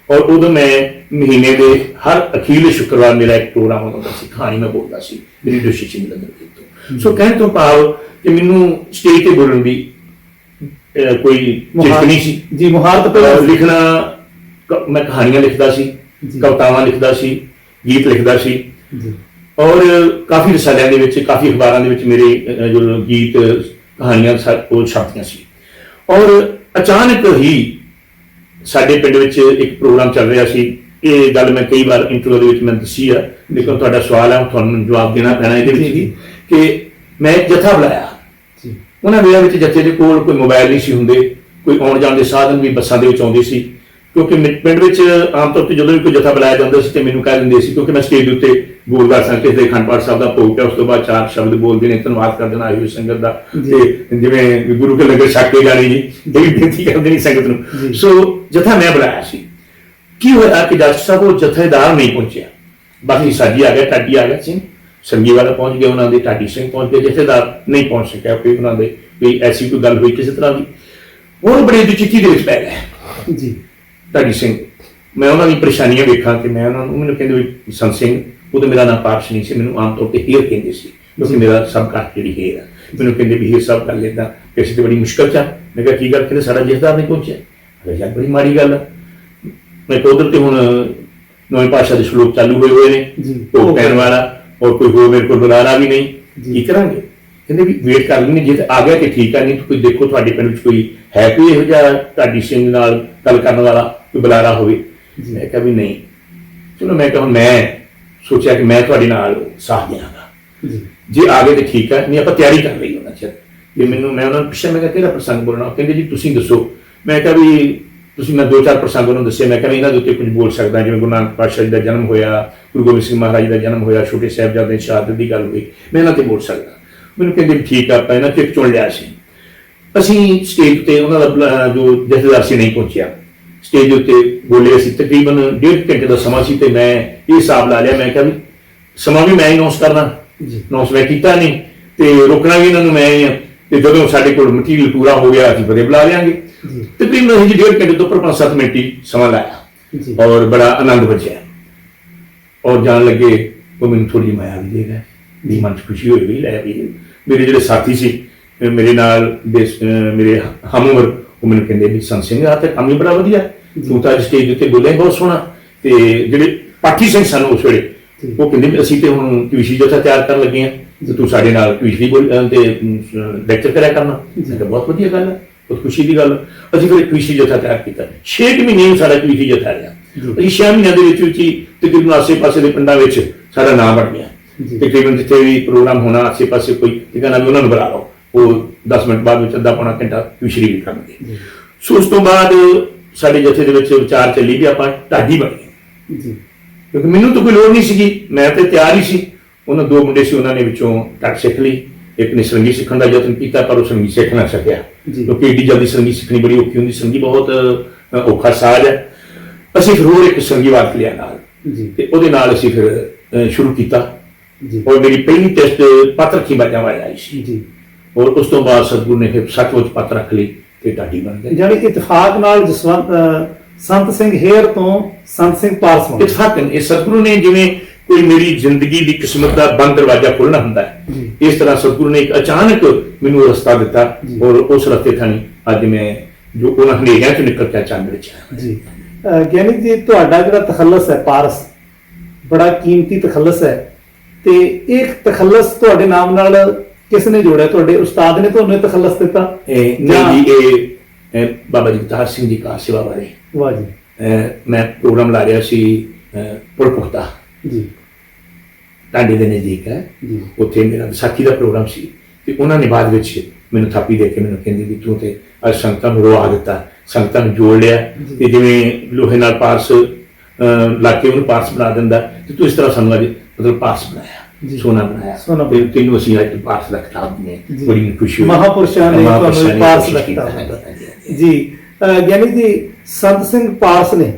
ਔਰ ਉਦੋਂ ਮੈਂ ਮਹੀਨੇ ਦੇ ਹਰ ਅਖੀਰਲੇ ਸ਼ੁੱਕਰਵਾਰ ਮੇਰਾ ਇੱਕ ਪ੍ਰੋਗਰਾਮ ਹੁੰਦਾ ਸੀ, ਕਹਾਣੀ ਮੈਂ ਬੋਲਦਾ ਸੀ ਰੇਡੀਓ ਸਟੇਸ਼ਨ ਜਲੰਧਰ ਤੋਂ। ਸੋ ਕਹਿਣ ਤੋਂ ਭਾਵ ਕਿ ਮੈਨੂੰ ਸਟੇਜ ਤੇ ਬੋਲਣ ਦੀ ਕੋਈ ਝਿਜਕ ਨਹੀਂ ਸੀ। ਜੀ ਮੁਹਾਰਤ ਪਹਿਲਾਂ ਲਿਖਣਾ, ਮੈਂ ਕਹਾਣੀਆਂ ਲਿਖਦਾ ਸੀ, ਕਵਿਤਾਵਾਂ ਲਿਖਦਾ ਸੀ, ਗੀਤ ਲਿਖਦਾ ਸੀ ਜੀ। ਔਰ ਕਾਫੀ ਰਸਾਲਿਆਂ ਦੇ ਵਿੱਚ, ਕਾਫੀ ਅਖਬਾਰਾਂ ਦੇ ਵਿੱਚ ਮੇਰੇ ਜੋ ਗੀਤ ਕਹਾਣੀਆਂ ਉਹ ਛਪਦੀਆਂ ਸੀ। ਔਰ ਅਚਾਨਕ ਹੀ ਸਾਡੇ ਪਿੰਡ ਵਿੱਚ ਇੱਕ ਪ੍ਰੋਗਰਾਮ ਚੱਲ ਰਿਹਾ ਸੀ। ਇਹ ਗੱਲ ਮੈਂ ਕਈ ਵਾਰ ਇੰਟਰਵਿਊ ਦੇ ਵਿੱਚ ਮੈਂ ਦੱਸੀ ਆ, ਲੇਕਿਨ ਤੁਹਾਡਾ ਸਵਾਲ ਹੈ ਤੁਹਾਨੂੰ ਜਵਾਬ ਦੇਣਾ ਪੈਣਾ ਇਹਦੇ ਵਿੱਚ ਵੀ, ਕਿ ਮੈਂ ਇੱਕ ਜਥਾ ਬੁਲਾਇਆ। ਉਹਨਾਂ ਵੇਲੇ ਵਿੱਚ ਜਥੇ ਦੇ ਕੋਲ ਕੋਈ ਮੋਬਾਈਲ ਨਹੀਂ ਸੀ ਹੁੰਦੇ, ਕੋਈ ਆਉਣ ਜਾਣ ਦੇ ਸਾਧਨ ਵੀ ਬੱਸਾਂ ਦੇ ਵਿੱਚ ਆਉਂਦੇ ਸੀ, ਕਿਉਂਕਿ ਪਿੰਡ ਵਿੱਚ ਆਮ ਤੌਰ ਤੇ ਜਦੋਂ ਵੀ ਕੋਈ ਜਥਾ ਬੁਲਾਇਆ ਜਾਂਦਾ ਸੀ ਤੇ ਮੈਨੂੰ ਕਹਿ ਦਿੰਦੇ ਸੀ, ਕਿਉਂਕਿ ਮੈਂ ਸਟੇਜ ਦੇ ਉੱਤੇ ਬੋਲਦਾ ਸਾਂ, ਕਿਸੇ ਦੇ ਅਖੰਡ ਪਾਠ ਸਾਹਿਬ ਦਾ ਭੋਗ ਪਿਆ, ਉਸ ਤੋਂ ਬਾਅਦ 4 ਸ਼ਬਦ ਬੋਲਦੇ ਨੇ, ਧੰਨਵਾਦ ਕਰ ਦੇਣਾ ਆਈ ਹੋਈ ਸੰਗਤ ਦਾ, ਤੇ ਜਿਵੇਂ ਗੁਰੂ ਕੇ ਲੰਗਰ ਛਕ ਕੇ ਜਾਣੀ ਜੀ, ਇਹ ਵੀ ਬੇਨਤੀ ਕਰਦੇ ਨੇ ਸੰਗਤ ਨੂੰ। ਸੋ ਜਥਾ ਮੈਂ ਬੁਲਾਇਆ ਸੀ। ਕੀ ਹੋਇਆ ਕਿ ਡਾਕਟਰ ਸਾਹਿਬ ਉਹ ਜਥੇਦਾਰ ਨਹੀਂ ਪਹੁੰਚਿਆ, ਬਾਕੀ ਸਾਜੀ ਆ ਗਿਆ, ਢਾਡੀ ਆ ਗਿਆ ਸਿੰਘ, ਸੰਗੀ ਵਾਲਾ ਪਹੁੰਚ ਗਿਆ, ਉਹਨਾਂ ਦੇ ਢਾਡੀ ਸਿੰਘ ਪਹੁੰਚ ਗਏ, ਜਥੇਦਾਰ ਨਹੀਂ ਪਹੁੰਚ ਸਕਿਆ। ਕੋਈ ਉਹਨਾਂ ਦੇ ਕੋਈ ਐਸੀ ਕੋਈ ਗੱਲ ਹੋਈ ਕਿਸੇ ਤਰ੍ਹਾਂ ਦੀ, ਉਹ ਬੜੀ ਦੁਚਿੱਤੀ ਦੇ ਵਿੱਚ ਪੈ ਗਏ ਜੀ ਢਾਡੀ ਸਿੰਘ। ਮੈਂ ਉਹਨਾਂ ਦੀ ਪਰੇਸ਼ਾਨੀਆਂ ਵੇਖਾਂ ਕਿ ਮੈਂ ਉਹਨਾਂ ਨੂੰ, ਮੈਨੂੰ ਕਹਿੰਦੇ ਵੀ ਸੰਤ ਸਿੰਘ, ਉਹ ਤਾਂ ਮੇਰਾ ਨਾਮ ਪਾਰਸ਼ ਨਹੀਂ ਸੀ, ਮੈਨੂੰ ਆਮ ਤੌਰ ਤੇ ਹੀਰ ਕਹਿੰਦੇ ਸੀ, ਕਿਉਂਕਿ ਮੇਰਾ ਸਭ ਘਰ ਜਿਹੜੀ ਹੀਰ ਆ। ਮੈਨੂੰ ਕਹਿੰਦੇ ਵੀ ਹੀਰ ਸਾਹਿਬ ਕਰ ਲੈਂਦਾ, ਕਿਸੇ ਤੇ ਬੜੀ ਮੁਸ਼ਕਲ ਚ ਆ। ਮੈਂ ਕਿਹਾ ਕੀ ਗੱਲ, ਕਹਿੰਦੇ ਸਾਡਾ ਜਥੇਦਾਰ ਨਹੀਂ ਪਹੁੰਚਿਆ। ਮੈਂ ਕਿਹਾ ਬੜੀ ਮਾੜੀ ਗੱਲ ਆ। ਮੈਂ ਕਿਹਾ ਉਧਰ ਤੇ ਹੁਣ ਨਵੇਂ ਭਾਸ਼ਾ ਦੇ ਸ਼ਲੋਕ ਚਾਲੂ ਹੋਏ ਨੇ, ਭੋਗ ਪੈਣ ਵਾਲਾ, ਔਰ ਕੋਈ ਹੋਰ ਮੇਰੇ ਕੋਲ ਬੁਲਾਰਾ ਵੀ ਨਹੀਂ, ਕੀ ਕਰਾਂਗੇ? ਕਹਿੰਦੇ ਵੀ ਵੇਟ ਕਰ ਲੈਂਦੇ, ਜੇ ਆ ਗਿਆ ਤੇ ਠੀਕ ਆ, ਨਹੀਂ ਤਾਂ ਕੋਈ ਦੇਖੋ ਤੁਹਾਡੇ ਪਿੰਡ ਵਿੱਚ ਕੋਈ ਹੈ ਕੋਈ ਇਹੋ ਜਿਹਾ ਢਾਡੀ ਸਿੰਘ ਨਾਲ ਗੱਲ ਕਰਨ ਵਾਲਾ, ਕੋਈ ਬੁਲਾਰਾ ਹੋਵੇ। ਮੈਂ ਕਿਹਾ ਵੀ ਨਹੀਂ। ਚਲੋ ਮੈਂ ਕਿਹਾ ਮੈਂ ਸੋਚਿਆ ਕਿ ਮੈਂ ਤੁਹਾਡੇ ਨਾਲ ਸਾਥ ਦਿਆਂਗਾ, ਜੇ ਆ ਗਏ ਤੇ ਠੀਕ ਹੈ, ਨਹੀਂ ਆਪਾਂ ਤਿਆਰੀ ਕਰ ਲਈ ਉਹਨਾਂ ਚਿਰ। ਜੇ ਮੈਨੂੰ, ਮੈਂ ਉਹਨਾਂ ਨੂੰ ਪੁੱਛਿਆ, ਮੈਂ ਕਿਹਾ ਕਿਹੜਾ ਪ੍ਰਸੰਗ ਬੋਲਣਾ? ਕਹਿੰਦੇ ਜੀ ਤੁਸੀਂ ਦੱਸੋ। ਮੈਂ ਕਿਹਾ ਵੀ ਤੁਸੀਂ, ਮੈਂ 2-4 ਪ੍ਰਸੰਗ ਉਹਨਾਂ ਦੱਸੇ। ਮੈਂ ਕਿਹਾ ਇਹਨਾਂ ਦੇ ਉੱਤੇ ਕੁਝ ਬੋਲ ਸਕਦਾ, ਜਿਵੇਂ ਗੁਰੂ ਨਾਨਕ ਪਾਤਸ਼ਾਹ ਜੀ ਦਾ ਜਨਮ ਹੋਇਆ, ਗੁਰੂ ਗੋਬਿੰਦ ਸਿੰਘ ਮਹਾਰਾਜ ਦਾ ਜਨਮ ਹੋਇਆ, ਛੋਟੇ ਸਾਹਿਬਜ਼ਾਦੇ ਦੀ ਸ਼ਹਾਦਤ ਦੀ ਗੱਲ ਹੋਈ, ਮੈਂ ਇਹਨਾਂ ਤੇ ਬੋਲ ਸਕਦਾ। ਮੈਨੂੰ ਕਹਿੰਦੇ ਠੀਕ ਆ, ਆਪਾਂ ਇਹਨਾਂ ਚੋਂ ਇੱਕ ਚੁਣ ਲਿਆ ਸੀ। ਅਸੀਂ ਸਟੇਜ ਤੇ ਉਹਨਾਂ ਦਾ ਜੋ ਜਥੇਦਾਰ ਸੀ ਨਹੀਂ ਪਹੁੰਚਿਆ, ਸਟੇਜ ਦੇ ਉੱਤੇ ਬੋਲੇ ਅਸੀਂ। ਤਕਰੀਬਨ 1.5 ਘੰਟੇ ਦਾ ਸਮਾਂ ਸੀ ਤੇ ਮੈਂ ਇਹ ਹਿਸਾਬ ਲਾ ਲਿਆ, ਮੈਂ ਕਿਹਾ ਵੀ ਸਮਾਂ ਵੀ ਮੈਂ ਹੀ ਅਨਾਉਂਸ ਕਰਨਾ, ਅਨਾਉਂਸ ਮੈਂ ਕੀਤਾ ਨਹੀਂ ਤੇ ਰੋਕਣਾ ਵੀ ਇਹਨਾਂ ਨੂੰ ਮੈਂ ਹੀ ਆ, ਤੇ ਜਦੋਂ ਸਾਡੇ ਕੋਲ ਮਟੀਰੀਅਲ ਪੂਰਾ ਹੋ ਗਿਆ ਅਸੀਂ ਬੜੇ ਬੁਲਾ ਲਿਆਂਗੇ। ਤਕਰੀਬਨ ਅਸੀਂ 1.5 ਘੰਟੇ ਤੋਂ ਉੱਪਰ 5-7 ਮਿੰਟ ਹੀ ਸਮਾਂ ਲਾਇਆ, ਔਰ ਬੜਾ ਆਨੰਦ ਬਚਿਆ। ਔਰ ਜਾਣ ਲੱਗੇ ਉਹ ਮੈਨੂੰ ਥੋੜੀ ਮਾਇਆ ਵੀ ਦੇ ਗਏ, ਵੀ ਮਨ ਚ ਖੁਸ਼ੀ ਹੋਈ ਵੀ ਲੈ ਵੀ ਮੇਰੇ ਜਿਹੜੇ ਸਾਥੀ ਸੀ ਮੇਰੇ ਨਾਲ ਮੇਰੇ ਹਮਉਮਰ, ਉਹ ਮੈਨੂੰ ਕਹਿੰਦੇ ਵੀ ਸੰਤ ਸਿੰਘ ਆ ਤੇ ਕੰਮ ਹੀ ਬੜਾ ਵਧੀਆ, ਤੂੰ ਤਾਂ ਸਟੇਜ ਉੱਤੇ ਬੋਲਿਆ ਬਹੁਤ ਸੋਹਣਾ। ਤੇ ਜਿਹੜੇ ਪਾਠੀ ਸਿੰਘ ਸਨ ਉਸ ਵੇਲੇ, ਉਹ ਕਹਿੰਦੇ ਵੀ ਅਸੀਂ ਤੇ ਹੁਣ ਕਵਿਸ਼ੀ ਜਥਾ ਤਿਆਰ ਕਰਨ ਲੱਗੇ ਹਾਂ, ਤੇ ਤੂੰ ਸਾਡੇ ਨਾਲ ਕਵਿਸ਼ੀ ਬੋਲ ਤੇ ਲੈਕਚਰ ਕਰਿਆ ਕਰਨਾ। ਮੈਂ ਕਿਹਾ ਬਹੁਤ ਵਧੀਆ ਗੱਲ ਹੈ, ਬਹੁਤ ਖੁਸ਼ੀ ਦੀ ਗੱਲ। ਅਸੀਂ ਫਿਰ ਕਵਿਸ਼ੀ ਜਥਾ ਤਿਆਰ ਕੀਤਾ। 6 ਮਹੀਨੇ ਸਾਡਾ ਕਵਿਸ਼ੀ ਜਥਾ ਰਿਹਾ। ਅਸੀਂ 6 ਮਹੀਨਿਆਂ ਦੇ ਵਿੱਚ ਹੀ ਤਕਰੀਬਨ ਆਸੇ-ਪਾਸੇ ਦੇ ਪਿੰਡਾਂ ਵਿੱਚ ਸਾਡਾ ਨਾਮ ਬਣ ਗਿਆ। ਤਕਰੀਬਨ ਜਿੱਥੇ ਵੀ ਪ੍ਰੋਗਰਾਮ ਹੋਣਾ, ਆਸੇ-ਪਾਸੇ ਕੋਈ ਕਹਿੰਦਾ ਵੀ ਉਹਨਾਂ ਨੂੰ ਬੁਲਾ ਲਓ, ਉਹ 10 ਮਿੰਟ ਬਾਅਦ ਵਿੱਚ ਅੱਧਾ-ਪੌਣਾ ਘੰਟਾ ਕਵਿਸ਼ਰੀ ਵੀ ਕਰਨਗੇ। ਸੋ ਉਸ ਤੋਂ ਬਾਅਦ ਸਾਡੇ ਜਥੇ ਦੇ ਵਿੱਚ ਵਿਚਾਰ ਚੱਲੀ ਵੀ ਆਪਾਂ ਢਾਡੀ ਬਣੇ, ਕਿਉਂਕਿ ਮੈਨੂੰ ਤਾਂ ਕੋਈ ਲੋੜ ਨਹੀਂ ਸੀਗੀ, ਮੈਂ ਤੇ ਤਿਆਰ ਹੀ ਸੀ। ਉਹਨਾਂ 2 ਮੁੰਡੇ ਸੀ, ਉਹਨਾਂ ਨੇ ਵਿੱਚੋਂ ਢੱਡ ਸਿੱਖ ਲਈ, ਇੱਕ ਨੇ ਸਰੰਗੀ ਸਿੱਖਣ ਦਾ ਯਤਨ ਕੀਤਾ ਪਰ ਉਹ ਸਰੰਗੀ ਸਿੱਖ ਨਾ ਸਕਿਆ, ਕਿਉਂਕਿ ਏਡੀ ਜਲਦੀ ਸਰੰਗੀ ਸਿੱਖਣੀ ਬੜੀ ਔਖੀ ਹੁੰਦੀ, ਸਰੰਗੀ ਬਹੁਤ ਔਖਾ ਸਾਜ਼ ਹੈ। ਅਸੀਂ ਫਿਰ ਹੋਰ ਇੱਕ ਸਰੰਗੀ ਵਾਰਕ ਲਿਆ ਨਾਲ, ਤੇ ਉਹਦੇ ਨਾਲ ਅਸੀਂ ਫਿਰ ਸ਼ੁਰੂ ਕੀਤਾ। ਔਰ ਮੇਰੀ ਪਹਿਲੀ ਟੈਸਟ ਪੱਤ ਰੱਖੀ ਬਾਜਾਂ ਵਾਲੀ ਆਈ ਸੀ, ਔਰ ਉਸ ਤੋਂ ਬਾਅਦ ਸਤਿਗੁਰੂ ਨੇ ਫਿਰ ਸੱਚਮੁੱਚ ਪੱਤ ਰੱਖ ਲਈ ਤੇ ਢਾਡੀ ਬਣ ਗਏ। ਜਾਨੀ ਇਤਫਾਕ ਨਾਲ ਜਸਵੰਤ ਸੰਤ ਸਿੰਘ ਹੇਅਰ ਤੋਂ ਸੰਤ ਸਿੰਘ ਪਾਰਸ ਬਣ ਇਤਫਾਕ ਇਹ ਸਤਿਗੁਰੂ ਨੇ, ਜਿਵੇਂ ਕੋਈ ਮੇਰੀ ਜ਼ਿੰਦਗੀ ਦੀ ਕਿਸਮਤ ਦਾ ਬੰਦ ਦਰਵਾਜ਼ਾ ਖੋਲ੍ਹਣਾ ਹੁੰਦਾ ਹੈ, ਇਸ ਤਰ੍ਹਾਂ ਸਤਿਗੁਰੂ ਨੇ ਇੱਕ ਅਚਾਨਕ ਮੈਨੂੰ ਰਸਤਾ ਦਿੱਤਾ, ਔਰ ਉਸ ਰਸਤੇ ਥਾਣੀ ਅੱਜ ਮੈਂ ਜੋ ਉਹਨਾਂ ਹਨੇਰਿਆਂ ਚੋਂ ਨਿਕਲ ਕੇ ਚੰਦ ਵਿੱਚ ਜੀ। ਗਿਆਨੀ ਜੀ, ਤੁਹਾਡਾ ਜਿਹੜਾ ਤਖੱਲਸ ਹੈ ਪਾਰਸ, ਬੜਾ ਕੀਮਤੀ ਤਖੱਲਸ ਹੈ, ਤੇ ਇਹ ਤਖੱਲਸ ਤੁਹਾਡੇ ਨਾਮ ਨਾਲ ਕਿਸ ਨੇ ਜੋੜਿਆ? ਤੁਹਾਡੇ ਉਸਤਾਦ ਨੇ ਤੁਹਾਨੂੰ ਇਹ ਤਖੱਲਸ ਦਿੱਤਾ? ਨਹੀਂ ਜੀ, ਇਹ ਬਾਬਾ ਜਗਤਾਰ ਸਿੰਘ ਜੀ ਕਾਰ ਸੇਵਾ ਬਾਰੇ। ਵਾਹ ਜੀ। ਮੈਂ ਪ੍ਰੋਗਰਾਮ ਲਾ ਰਿਹਾ ਸੀ ਪੁਰਪੁਖਤਾ ਜੀ, ਢਾਡੀ ਦੇ ਨਜ਼ਦੀਕ ਹੈ, ਉੱਥੇ ਮੇਰਾ ਵਿਸਾਖੀ ਦਾ ਪ੍ਰੋਗਰਾਮ ਸੀ, ਤੇ ਉਹਨਾਂ ਨੇ ਬਾਅਦ ਵਿੱਚ ਮੈਨੂੰ ਥਾਪੀ ਦੇ ਕੇ ਮੈਨੂੰ ਕਹਿੰਦੇ ਵੀ ਤੂੰ ਤੇ ਅੱਜ ਸੰਗਤਾਂ ਨੂੰ ਰੋਆ ਦਿੱਤਾ, ਸੰਗਤਾਂ ਨੂੰ ਜੋੜ ਲਿਆ, ਤੇ ਜਿਵੇਂ ਲੋਹੇ ਨਾਲ ਪਾਰਸ ਲਾ ਕੇ ਉਹਨੂੰ ਪਾਰਸ ਬਣਾ ਦਿੰਦਾ, ਤੇ ਤੂੰ ਇਸ ਤਰ੍ਹਾਂ ਸਾਨੂੰ ਅੱਜ ਮਤਲਬ ਪਾਰਸ ਬਣਾਇਆ, ਸੋਨਾ ਬਣਾਇਆ, ਤੇ ਤੈਨੂੰ ਅਸੀਂ ਅੱਜ ਪਾਰਸ ਦਾ ਖਿਤਾਬ ਨੇ, ਬੜੀ ਖੁਸ਼ੀ ਹੋਈ। ਮਹਾਂਪੁਰਸ਼ਾਂ ਨੇ ਤੁਹਾਨੂੰ ਪਾਰਸ ਦਾ ਖਿਤਾਬ ਜੀ। ਗਿਆਨੀ ਜੀ, ਸੰਤ ਸਿੰਘ ਪਾਰਸ ਨੇ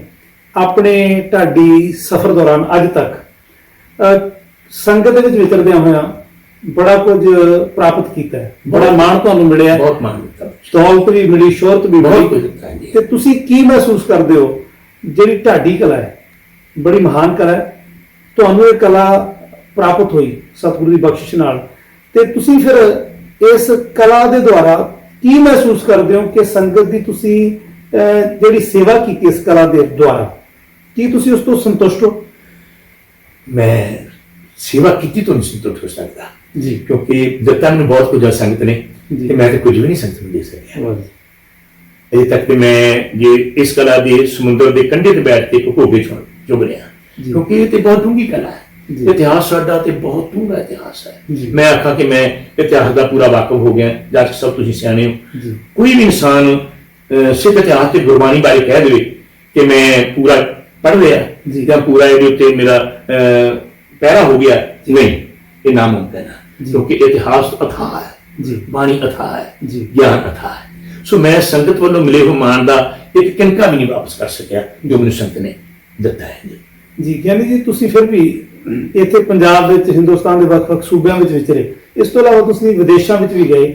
ਆਪਣੇ ਢਾਡੀ ਸਫ਼ਰ ਦੌਰਾਨ ਅੱਜ ਤੱਕ ਸੰਗਤ ਦੇ ਵਿੱਚ ਵਿਚਰਦਿਆਂ ਹੋਇਆਂ ਬੜਾ ਕੁਝ ਪ੍ਰਾਪਤ ਕੀਤਾ ਹੈ, ਬੜਾ ਮਾਣ ਤੁਹਾਨੂੰ ਮਿਲਿਆ, ਬਹੁਤ ਮਾਣ ਦਿੱਤਾ, ਦੌਲਤ ਵੀ ਮਿਲੀ, ਸ਼ੋਹਰਤ ਵੀ ਬਹੁਤ ਮਿਲੀ। ਤੇ ਤੁਸੀਂ ਕੀ ਮਹਿਸੂਸ ਕਰਦੇ ਹੋ? ਜਿਹੜੀ ਢਾਡੀ ਕਲਾ ਹੈ ਬੜੀ ਮਹਾਨ ਕਲਾ ਹੈ, ਤੁਹਾਨੂੰ ਇਹ ਕਲਾ ਪ੍ਰਾਪਤ ਹੋਈ ਸਤਿਗੁਰੂ ਦੀ ਬਖਸ਼ਿਸ਼ ਨਾਲ, ਤੇ ਤੁਸੀਂ ਫਿਰ ਇਸ ਕਲਾ ਦੇ ਦੁਆਰਾ ਕੀ ਮਹਿਸੂਸ ਕਰਦੇ ਹੋ ਕਿ ਸੰਗਤ ਦੀ ਤੁਸੀਂ ਜਿਹੜੀ ਸੇਵਾ ਕੀਤੀ ਇਸ ਕਲਾ ਦੇ ਦੁਆਰਾ, ਕੀ ਤੁਸੀਂ ਉਸ ਤੋਂ ਸੰਤੁਸ਼ਟ ਹੋ? ਮੈਂ ਸੇਵਾ ਕੀਤੀ ਤੋਂ ਨਹੀਂ ਸੰਤੁਸ਼ਟ ਹੋ ਸਕਦਾ ਜੀ, ਕਿਉਂਕਿ ਦਿੱਤਾ ਮੈਨੂੰ ਬਹੁਤ ਕੁਝ ਸੰਗਤ ਨੇ, ਤੇ ਮੈਂ ਤਾਂ ਕੁਝ ਵੀ ਨਹੀਂ ਸੰਗਤ ਨੂੰ ਦੇ ਸਕਿਆ। ਅਜੇ ਤੱਕ ਤੇ ਮੈਂ ਜੇ ਇਸ ਕਲਾ ਦੇ ਸਮੁੰਦਰ ਦੇ ਕੰਢੇ ਤੇ ਬੈਠ ਕੇ ਹੋ ਕੇ ਚੁੱਭ ਰਿਹਾ, ਕਿਉਂਕਿ ਇਹ ਤੇ ਬਹੁਤ ਡੂੰਘੀ ਕਲਾ ਹੈ। ਇਤਿਹਾਸ ਸਾਡਾ ਤੇ ਬਹੁਤ ਡੂੰਘਾ ਇਤਿਹਾਸ ਹੈ। ਮੈਂ ਆਖਾਂ ਕਿ ਮੈਂ ਇਤਿਹਾਸ ਦਾ ਪੂਰਾ ਵਾਕਫ ਹੋ ਗਿਆ, ਜੱਜ ਸਾਹਿਬ ਤੁਸੀਂ ਸਿਆਣੇ ਹੋ। ਕੋਈ ਵੀ ਇਨਸਾਨ ਸਿੱਖ ਇਤਿਹਾਸ ਤੇ ਗੁਰਬਾਣੀ ਬਾਰੇ ਕਹਿ ਦੇਵੇ ਕਿ ਮੈਂ ਪੂਰਾ ਪੜ੍ਹ ਲਿਆ ਜਾਂ ਪੂਰਾ ਇਹਦੇ ਉੱਤੇ ਮੇਰਾ ਪਹਿਰਾ ਹੋ ਗਿਆ, ਨਹੀਂ, ਇਹ ਨਾਮੁਮਕਿਨ ਹੈ, ਕਿਉਂਕਿ ਇਤਿਹਾਸ ਅਥਾਹ ਹੈ, ਬਾਣੀ ਅਥਾਹ ਹੈ, ਗਿਆਨ ਅਥਾਹ ਹੈ। ਸੋ ਮੈਂ ਸੰਗਤ ਵੱਲੋਂ ਮਿਲੇ ਹੋ ਮਾਣ ਦਾ ਇੱਕ ਕਿਣਕਾ ਵੀ ਨਹੀਂ ਵਾਪਸ ਕਰ ਸਕਿਆ ਜੋ ਮੈਨੂੰ ਸੰਗਤ ਨੇ ਦਿੱਤਾ ਹੈ। ਜੀ ਗਿਆਨੀ ਜੀ, ਤੁਸੀਂ ਫਿਰ ਵੀ ਇੱਥੇ ਪੰਜਾਬ ਵਿੱਚ, ਹਿੰਦੁਸਤਾਨ ਦੇ ਵੱਖ-ਵੱਖ ਸੂਬਿਆਂ ਵਿੱਚ ਵਿਚਰੇ, ਇਸ ਤੋਂ ਇਲਾਵਾ ਤੁਸੀਂ ਵਿਦੇਸ਼ਾਂ ਵਿੱਚ ਵੀ ਗਏ।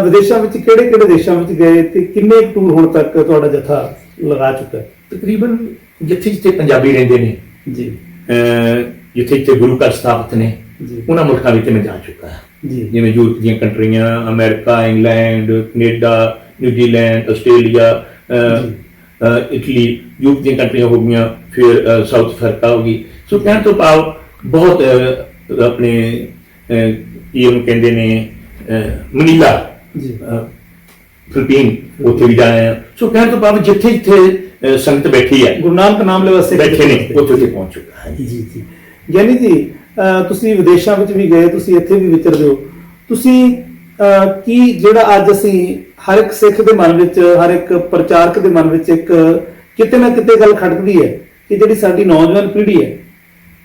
ਵਿਦੇਸ਼ਾਂ ਵਿੱਚ ਕਿਹੜੇ-ਕਿਹੜੇ ਦੇਸ਼ਾਂ ਵਿੱਚ ਗਏ ਤੇ ਕਿੰਨੇ ਟੂਰ ਹੁਣ ਤੱਕ ਤੁਹਾਡਾ ਜਥਾ ਲਗਾ ਚੁੱਕਾ ਹੈ? ਤਕਰੀਬਨ ਜਿੱਥੇ ਪੰਜਾਬੀ ਰਹਿੰਦੇ ਨੇ ਜੀ, ਜਿੱਥੇ ਗੁਰੂ ਘਰ ਸਥਾਪਿਤ ਨੇ, ਉਹਨਾਂ ਮੁਲਕਾਂ ਵਿੱਚ ਮੈਂ ਜਾ ਚੁੱਕਾ ਹਾਂ। ਜਿਵੇਂ ਯੂਰਪ ਦੀਆਂ ਕੰਟਰੀਆਂ, America, England, Canada, New Zealand, Australia, Italy, Europe ਦੀਆਂ ਕੰਟਰੀਆਂ ਹੋ ਗਈਆਂ, ਫਿਰ ਸਾਊਥ ਅਫਰੀਕਾ ਹੋ ਗਈ। ਸੋ ਕਹਿਣ ਤੋਂ ਭਾਵ ਬਹੁਤ ਆਪਣੇ ਕੀ ਉਹਨੂੰ ਕਹਿੰਦੇ ਨੇ, ਮਨੀਲਾ, ਫਿਲੀਪੀਨ, ਉੱਥੇ ਵੀ ਜਾਏ ਆ। ਸੋ ਕਹਿਣ ਤੋਂ ਭਾਵ ਜਿੱਥੇ ਜਿੱਥੇ ਸੰਗਤ ਬੈਠੀ ਹੈ, ਗੁਰੂ ਨਾਨਕ ਨਾਮ ਲੈ ਵਾਸਤੇ ਬੈਠੇ ਨੇ, ਉੱਥੇ ਪਹੁੰਚ ਚੁੱਕਾ ਹੈ। ਜੀ ਜੀ ਗਿਆਨੀ ਜੀ, ਤੁਸੀਂ ਵਿਦੇਸ਼ਾਂ ਵਿੱਚ ਵੀ ਗਏ, ਤੁਸੀਂ ਇੱਥੇ ਵੀ ਵਿਚਰਦੇ ਹੋ। ਤੁਸੀਂ ਕੀ ਜਿਹੜਾ ਅੱਜ ਅਸੀਂ ਹਰ ਇੱਕ ਸਿੱਖ ਦੇ ਮਨ ਵਿੱਚ, ਹਰ ਇੱਕ ਪ੍ਰਚਾਰਕ ਦੇ ਮਨ ਵਿੱਚ ਇੱਕ ਕਿਤੇ ਨਾ ਕਿਤੇ ਗੱਲ ਖੜਕਦੀ ਹੈ ਕਿ ਜਿਹੜੀ ਸਾਡੀ ਨੌਜਵਾਨ ਪੀੜ੍ਹੀ ਹੈ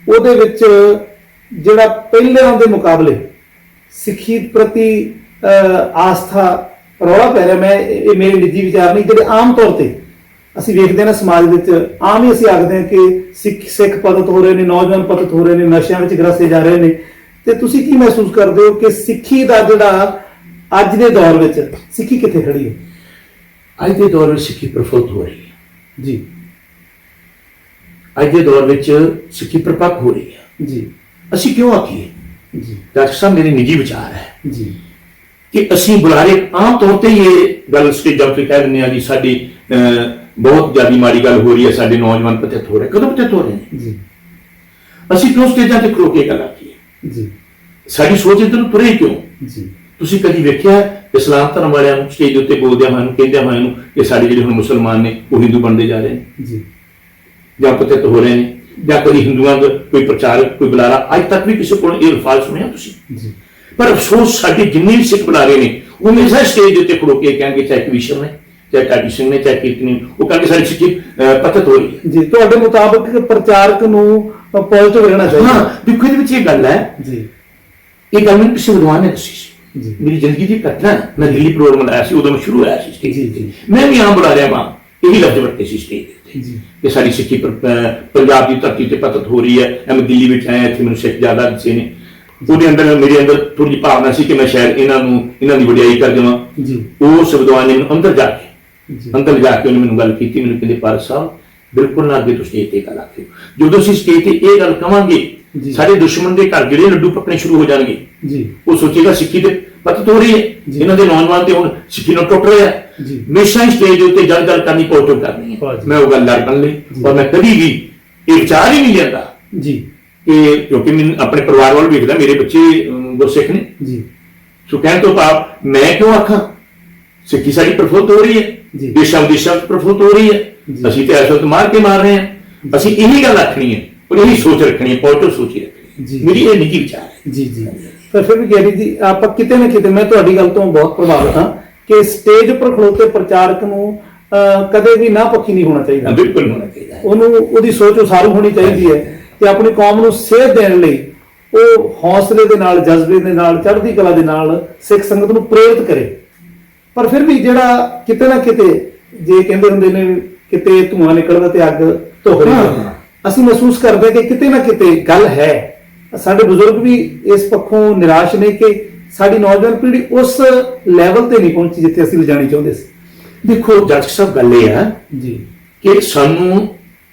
ਉਹਦੇ ਵਿੱਚ ਜਿਹੜਾ ਪਹਿਲਿਆਂ ਦੇ ਮੁਕਾਬਲੇ ਸਿੱਖੀ ਪ੍ਰਤੀ ਆਸਥਾ ਰੌਲਾ ਪੈ ਰਿਹਾ। ਇਹ ਮੇਰੇ ਨਿੱਜੀ ਵਿਚਾਰ ਨਹੀਂ, ਜਿਹੜੇ ਆਮ ਤੌਰ ਤੇ ਅਸੀਂ ਵੇਖਦੇ ਨਾ ਸਮਾਜ ਵਿੱਚ, ਆਮ ਹੀ ਅਸੀਂ ਆਖਦੇ ਹਾਂ ਕਿ ਸਿੱਖ ਪਤਿਤ ਹੋ ਰਹੇ ਨੇ, ਨੌਜਵਾਨ ਪਤਿਤ ਹੋ ਰਹੇ ਨੇ, ਨਸ਼ਿਆਂ ਵਿੱਚ ਗ੍ਰਸੇ ਜਾ ਰਹੇ ਨੇ। ਤੇ ਤੁਸੀਂ ਕੀ ਮਹਿਸੂਸ ਕਰਦੇ ਹੋ ਕਿ ਸਿੱਖੀ ਦਾ ਜਿਹੜਾ ਅੱਜ ਦੇ ਦੌਰ ਵਿੱਚ ਸਿੱਖੀ ਕਿੱਥੇ ਖੜੀ ਹੈ? ਅੱਜ ਦੇ ਦੌਰ ਵਿੱਚ ਸਿੱਖੀ ਪ੍ਰਫੁੱਲਤ ਹੋ ਰਹੀ ਹੈ ਜੀ। ਅੱਜ ਦੇ ਦੌਰ ਵਿੱਚ ਸਿੱਖੀ ਪ੍ਰਪੱਕ ਹੋ ਰਹੀ ਹੈ ਜੀ। ਅਸੀਂ ਕਿਉਂ ਆਖੀਏ ਜੀ ਡਾਕਟਰ ਸਾਹਿਬ, ਮੇਰੇ ਨਿੱਜੀ ਵਿਚਾਰ ਹੈ ਜੀ ਕਿ ਅਸੀਂ ਬੁਲਾਰੇ ਆਮ ਤੌਰ ਤੇ ਇਹ ਗੱਲ ਸਟੇਜਾਂ ਤੇ ਕਹਿ ਦਿੰਦੇ ਆ ਜੀ ਸਾਡੀ ਬਹੁਤ ਜ਼ਿਆਦਾ ਮਾੜੀ ਗੱਲ ਹੋ ਰਹੀ ਹੈ, ਸਾਡੇ ਨੌਜਵਾਨ ਪਤਿਤ ਹੋ ਰਹੇ। ਕਦੋਂ ਪਤਿਤ ਹੋ ਰਹੇ ਨੇ ਜੀ? ਅਸੀਂ ਕਿਉਂ ਸਟੇਜਾਂ ਤੇ ਖਲੋ ਕੇ ਗੱਲ ਆਖੀਏ? ਜੀ। ਸਾਡੀ ਸੋਚ ਇੱਧਰ ਨੂੰ ਤੁਰੇ ਕਿਉਂ? ਜੀ। ਤੁਸੀਂ ਕਦੀ ਵੇਖਿਆ ਇਸਲਾਮ ਧਰਮ ਵਾਲਿਆਂ ਨੂੰ ਸਟੇਜ ਉੱਤੇ ਬੋਲਦਿਆਂ ਹੋਇਆਂ ਨੂੰ, ਕਹਿੰਦਿਆਂ ਹੋਇਆਂ ਨੂੰ ਕਿ ਸਾਡੇ ਜਿਹੜੇ ਹੁਣ ਮੁਸਲਮਾਨ ਨੇ ਉਹ ਹਿੰਦੂ ਬਣਦੇ ਜਾ ਰਹੇ ਨੇ ਜੀ, ਜਾਂ ਪਤਿਤ ਹੋ ਰਹੇ ਨੇ? ਜਾਂ ਕਦੀ ਹਿੰਦੂਆਂ ਦਾ ਕੋਈ ਪ੍ਰਚਾਰਕ, ਕੋਈ ਬੁਲਾਰਾ ਅੱਜ ਤੱਕ ਵੀ ਕਿਸੇ ਕੋਲ ਇਹ ਅਲਫਾਜ਼ ਸੁਣਿਆ ਤੁਸੀਂ? ਜੀ। ਪਰ ਅਫਸੋਸ, ਸਾਡੇ ਜਿੰਨੇ ਵੀ ਸਿੱਖ ਬੁਲਾਰੇ ਨੇ ਉਹ ਹਮੇਸ਼ਾ ਸਟੇਜ ਉੱਤੇ ਖੜੋ ਕੇ ਕਹਿਣਗੇ, ਚਾਹੇ ਕਵੀਸ਼ਰ ਨੇ, ਚਾਹੇ ਕਾਟੀ ਸਿੰਘ ਨੇ, ਚਾਹੇ ਕੀਰਤਨੀ, ਉਹ ਕਹਿੰਦੇ ਸਾਡੀ ਸਿੱਖੀ ਪਤਿਤ ਹੋ ਰਹੀ ਹੈ। ਜੀ, ਤੁਹਾਡੇ ਮੁਤਾਬਕ ਪ੍ਰਚਾਰਕ ਨੂੰ ਪੋਜ਼ਿਟਿਵ ਰਹਿਣਾ ਚਾਹੀਦਾ? ਹਾਂ, ਦੇਖੋ ਇਹਦੇ ਵਿੱਚ ਇਹ ਗੱਲ ਹੈ ਜੀ। ਇਹ ਗੱਲ ਮੈਨੂੰ ਕਿਸੇ ਵਿਦਵਾਨ ਨੇ ਦੱਸੀ ਸੀ। ਜੀ। ਮੇਰੀ ਜ਼ਿੰਦਗੀ ਦੀ ਘਟਨਾ ਹੈ। ਮੈਂ ਦਿੱਲੀ ਪ੍ਰੋਗਰਾਮ ਲਾਇਆ ਸੀ, ਉਦੋਂ ਮੈਂ ਸ਼ੁਰੂ ਹੋਇਆ ਸੀ ਸਟੇਜ। ਜੀ ਜੀ। ਮੈਂ ਵੀ ਆਮ ਬੁਲਾ ਰਿਹਾ ਵਾਂ, ਇਹੀ ਲਫ਼ਜ਼ ਵਰਤੇ ਸੀ ਸਟੇਜ ਤੇ ਜੀ। ਕਿ ਸਾਡੀ ਸਿੱਖੀ ਪੰਜਾਬ ਦੀ ਧਰਤੀ ਤੇ ਪਤਿਤ ਹੋ ਰਹੀ ਹੈ। ਮੈਂ ਦਿੱਲੀ ਵਿੱਚ ਆਇਆ, ਇੱਥੇ ਮੈਨੂੰ ਸਿੱਖ ਜ਼ਿਆਦਾ ਦਿਸੇ ਨੇ। ਉਹਦੇ ਅੰਦਰ ਮੇਰੇ ਅੰਦਰ ਥੋੜੀ ਜਿਹੀ ਭਾਵਨਾ ਸੀ ਕਿ ਮੈਂ ਸ਼ਾਇਦ ਇਹਨਾਂ ਦੀ ਵਡਿਆਈ ਕਰ ਦੇਵਾਂ। ਜੀ। ਉਸ ਵਿਦਵਾਨ ਨੇ ਮੈਨੂੰ ਅੰਦਰ ਜਾ ਕੇ ਉਹਨੇ ਮੈਨੂੰ ਗੱਲ ਕੀਤੀ। ਮੈਨੂੰ ਕਹਿੰਦੇ, ਪਾਰਕ ਸਾਹਿਬ, ਬਿਲਕੁਲ ਨਾ ਅੱਗੇ ਤੋਂ ਸਟੇਜ ਤੇ ਗੱਲ ਆਖਿਓ। ਜਦੋਂ ਅਸੀਂ ਸਟੇਜ ਤੇ ਇਹ ਗੱਲ ਕਵਾਂਗੇ, ਸਾਡੇ ਦੁਸ਼ਮਣ ਦੇ ਘਰ ਜਿਹੜੇ ਲੱਡੂ ਪੱਕਣੇ ਸ਼ੁਰੂ ਹੋ ਜਾਣਗੇ। ਜੀ। ਉਹ ਸੋਚੇਗਾ ਸਿੱਖੀ ਤੇ ਪਤਿਤ ਹੋ ਰਹੀ ਹੈ, ਇਹਨਾਂ ਦੇ ਨੌਜਵਾਨ ਤੇ ਹੁਣ ਸਿੱਖੀ ਨਾਲ ਟੁੱਟ ਰਿਹਾ ਹੈ। ਹਮੇਸ਼ਾ ਹੀ ਸਟੇਜ ਉੱਤੇ ਗੱਲ ਕਰਨੀ, ਪੋਜ਼ਿਟਿਵ ਕਰਨੀ ਹੈ। ਮੈਂ ਉਹ ਗੱਲ ਲੜ ਬਣ ਲਈ ਔਰ ਮੈਂ ਕਦੀ ਵੀ ਇਹ ਵਿਚਾਰ ਹੀ ਨਹੀਂ ਲਿਆਂਦਾ ਜੀ ਕਿ ਕਿਉਂਕਿ ਮੈਂ ਆਪਣੇ ਪਰਿਵਾਰ ਵੱਲ ਵੇਖਦਾ, ਮੇਰੇ ਬੱਚੇ ਗੁਰਸਿੱਖ ਨੇ। ਜੀ। ਸੋ ਕਹਿਣ ਤੋਂ ਭਾਵ ਮੈਂ ਕਿਉਂ ਆਖਾਂ ਸਿੱਖੀ ਸਾਡੀ ਪ੍ਰਫੁੱਲਤ ਹੋ ਰਹੀ ਹੈ, ਦੇਸ਼ਾਂ ਵਿਦੇਸ਼ਾਂ ਵਿੱਚ ਪ੍ਰਫੁੱਲਤ ਹੋ ਰਹੀ ਹੈ। ਅਸੀਂ ਤੇ ਐਸਾ ਮਾਰ ਕੇ ਮਾਰ ਰਹੇ ਹਾਂ। ਅਸੀਂ ਇਹੀ ਗੱਲ ਆਖਣੀ ਹੈ ਔਰ ਇਹੀ ਸੋਚ ਰੱਖਣੀ ਹੈ, ਪੋਜ਼ਿਟਿਵ ਸੋਚ ਹੀ ਰੱਖਣੀ ਹੈ। ਮੇਰੀ ਇਹ ਨਿੱਜੀ ਵਿਚਾਰ ਹੈ। ਜੀ ਜੀ। ਪਰ ਫਿਰ ਵੀ ਗਿਆਨੀ ਜੀ, ਆਪਾਂ ਕਿਤੇ ਨਾ ਕਿਤੇ, ਮੈਂ ਤੁਹਾਡੀ ਗੱਲ ਤੋਂ ਬਹੁਤ ਪ੍ਰਭਾਵਿਤ ਹਾਂ ਕਿ ਸਟੇਜ ਉੱਪਰ ਖਲੋਤੇ ਪ੍ਰਚਾਰਕ ਨੂੰ ਕਦੇ ਵੀ ਨਾ ਪੱਖੀ ਨਹੀਂ ਹੋਣਾ ਚਾਹੀਦਾ। ਬਿਲਕੁਲ ਹੋਣਾ ਚਾਹੀਦਾ। ਉਹਨੂੰ ਉਹਦੀ ਸੋਚ ਉਸਾਰੂ ਹੋਣੀ ਚਾਹੀਦੀ ਹੈ ਤੇ ਆਪਣੀ ਕੌਮ ਨੂੰ ਸੇਧ ਦੇਣ ਲਈ ਉਹ ਹੌਸਲੇ ਦੇ ਨਾਲ, ਜਜ਼ਬੇ ਦੇ ਨਾਲ, ਚੜ੍ਹਦੀ ਕਲਾ ਦੇ ਨਾਲ ਸਿੱਖ ਸੰਗਤ ਨੂੰ ਪ੍ਰੇਰਿਤ ਕਰੇ। ਪਰ ਫਿਰ ਵੀ ਜਿਹੜਾ ਕਿਤੇ ਨਾ ਕਿਤੇ, ਜੇ ਕਹਿੰਦੇ ਹੁੰਦੇ ਨੇ ਕਿਤੇ ਧੂਆਂ ਨਿਕਲਦਾ ਤੇ ਅੱਗ ਧੁਖ ਰਹੀ ਹੈ, ਅਸੀਂ ਮਹਿਸੂਸ ਕਰਦੇ ਕਿ ਕਿਤੇ ਨਾ ਕਿਤੇ ਗੱਲ ਹੈ। ਸਾਡੇ ਬਜ਼ੁਰਗ ਵੀ ਇਸ ਪੱਖੋਂ ਨਿਰਾਸ਼ ਨੇ ਕਿ ਸਾਡੀ ਨੌਜਵਾਨ ਪੀੜ੍ਹੀ ਉਸ ਲੈਵਲ ਤੇ ਨਹੀਂ ਪਹੁੰਚੀ ਜਿੱਥੇ ਅਸੀਂ ਲਿਜਾਣੀ ਚਾਹੁੰਦੇ ਸੀ। ਦੇਖੋ ਜੱਜ ਸਾਹਿਬ, ਗੱਲ ਇਹ ਹੈ ਜੀ ਕਿ ਸਾਨੂੰ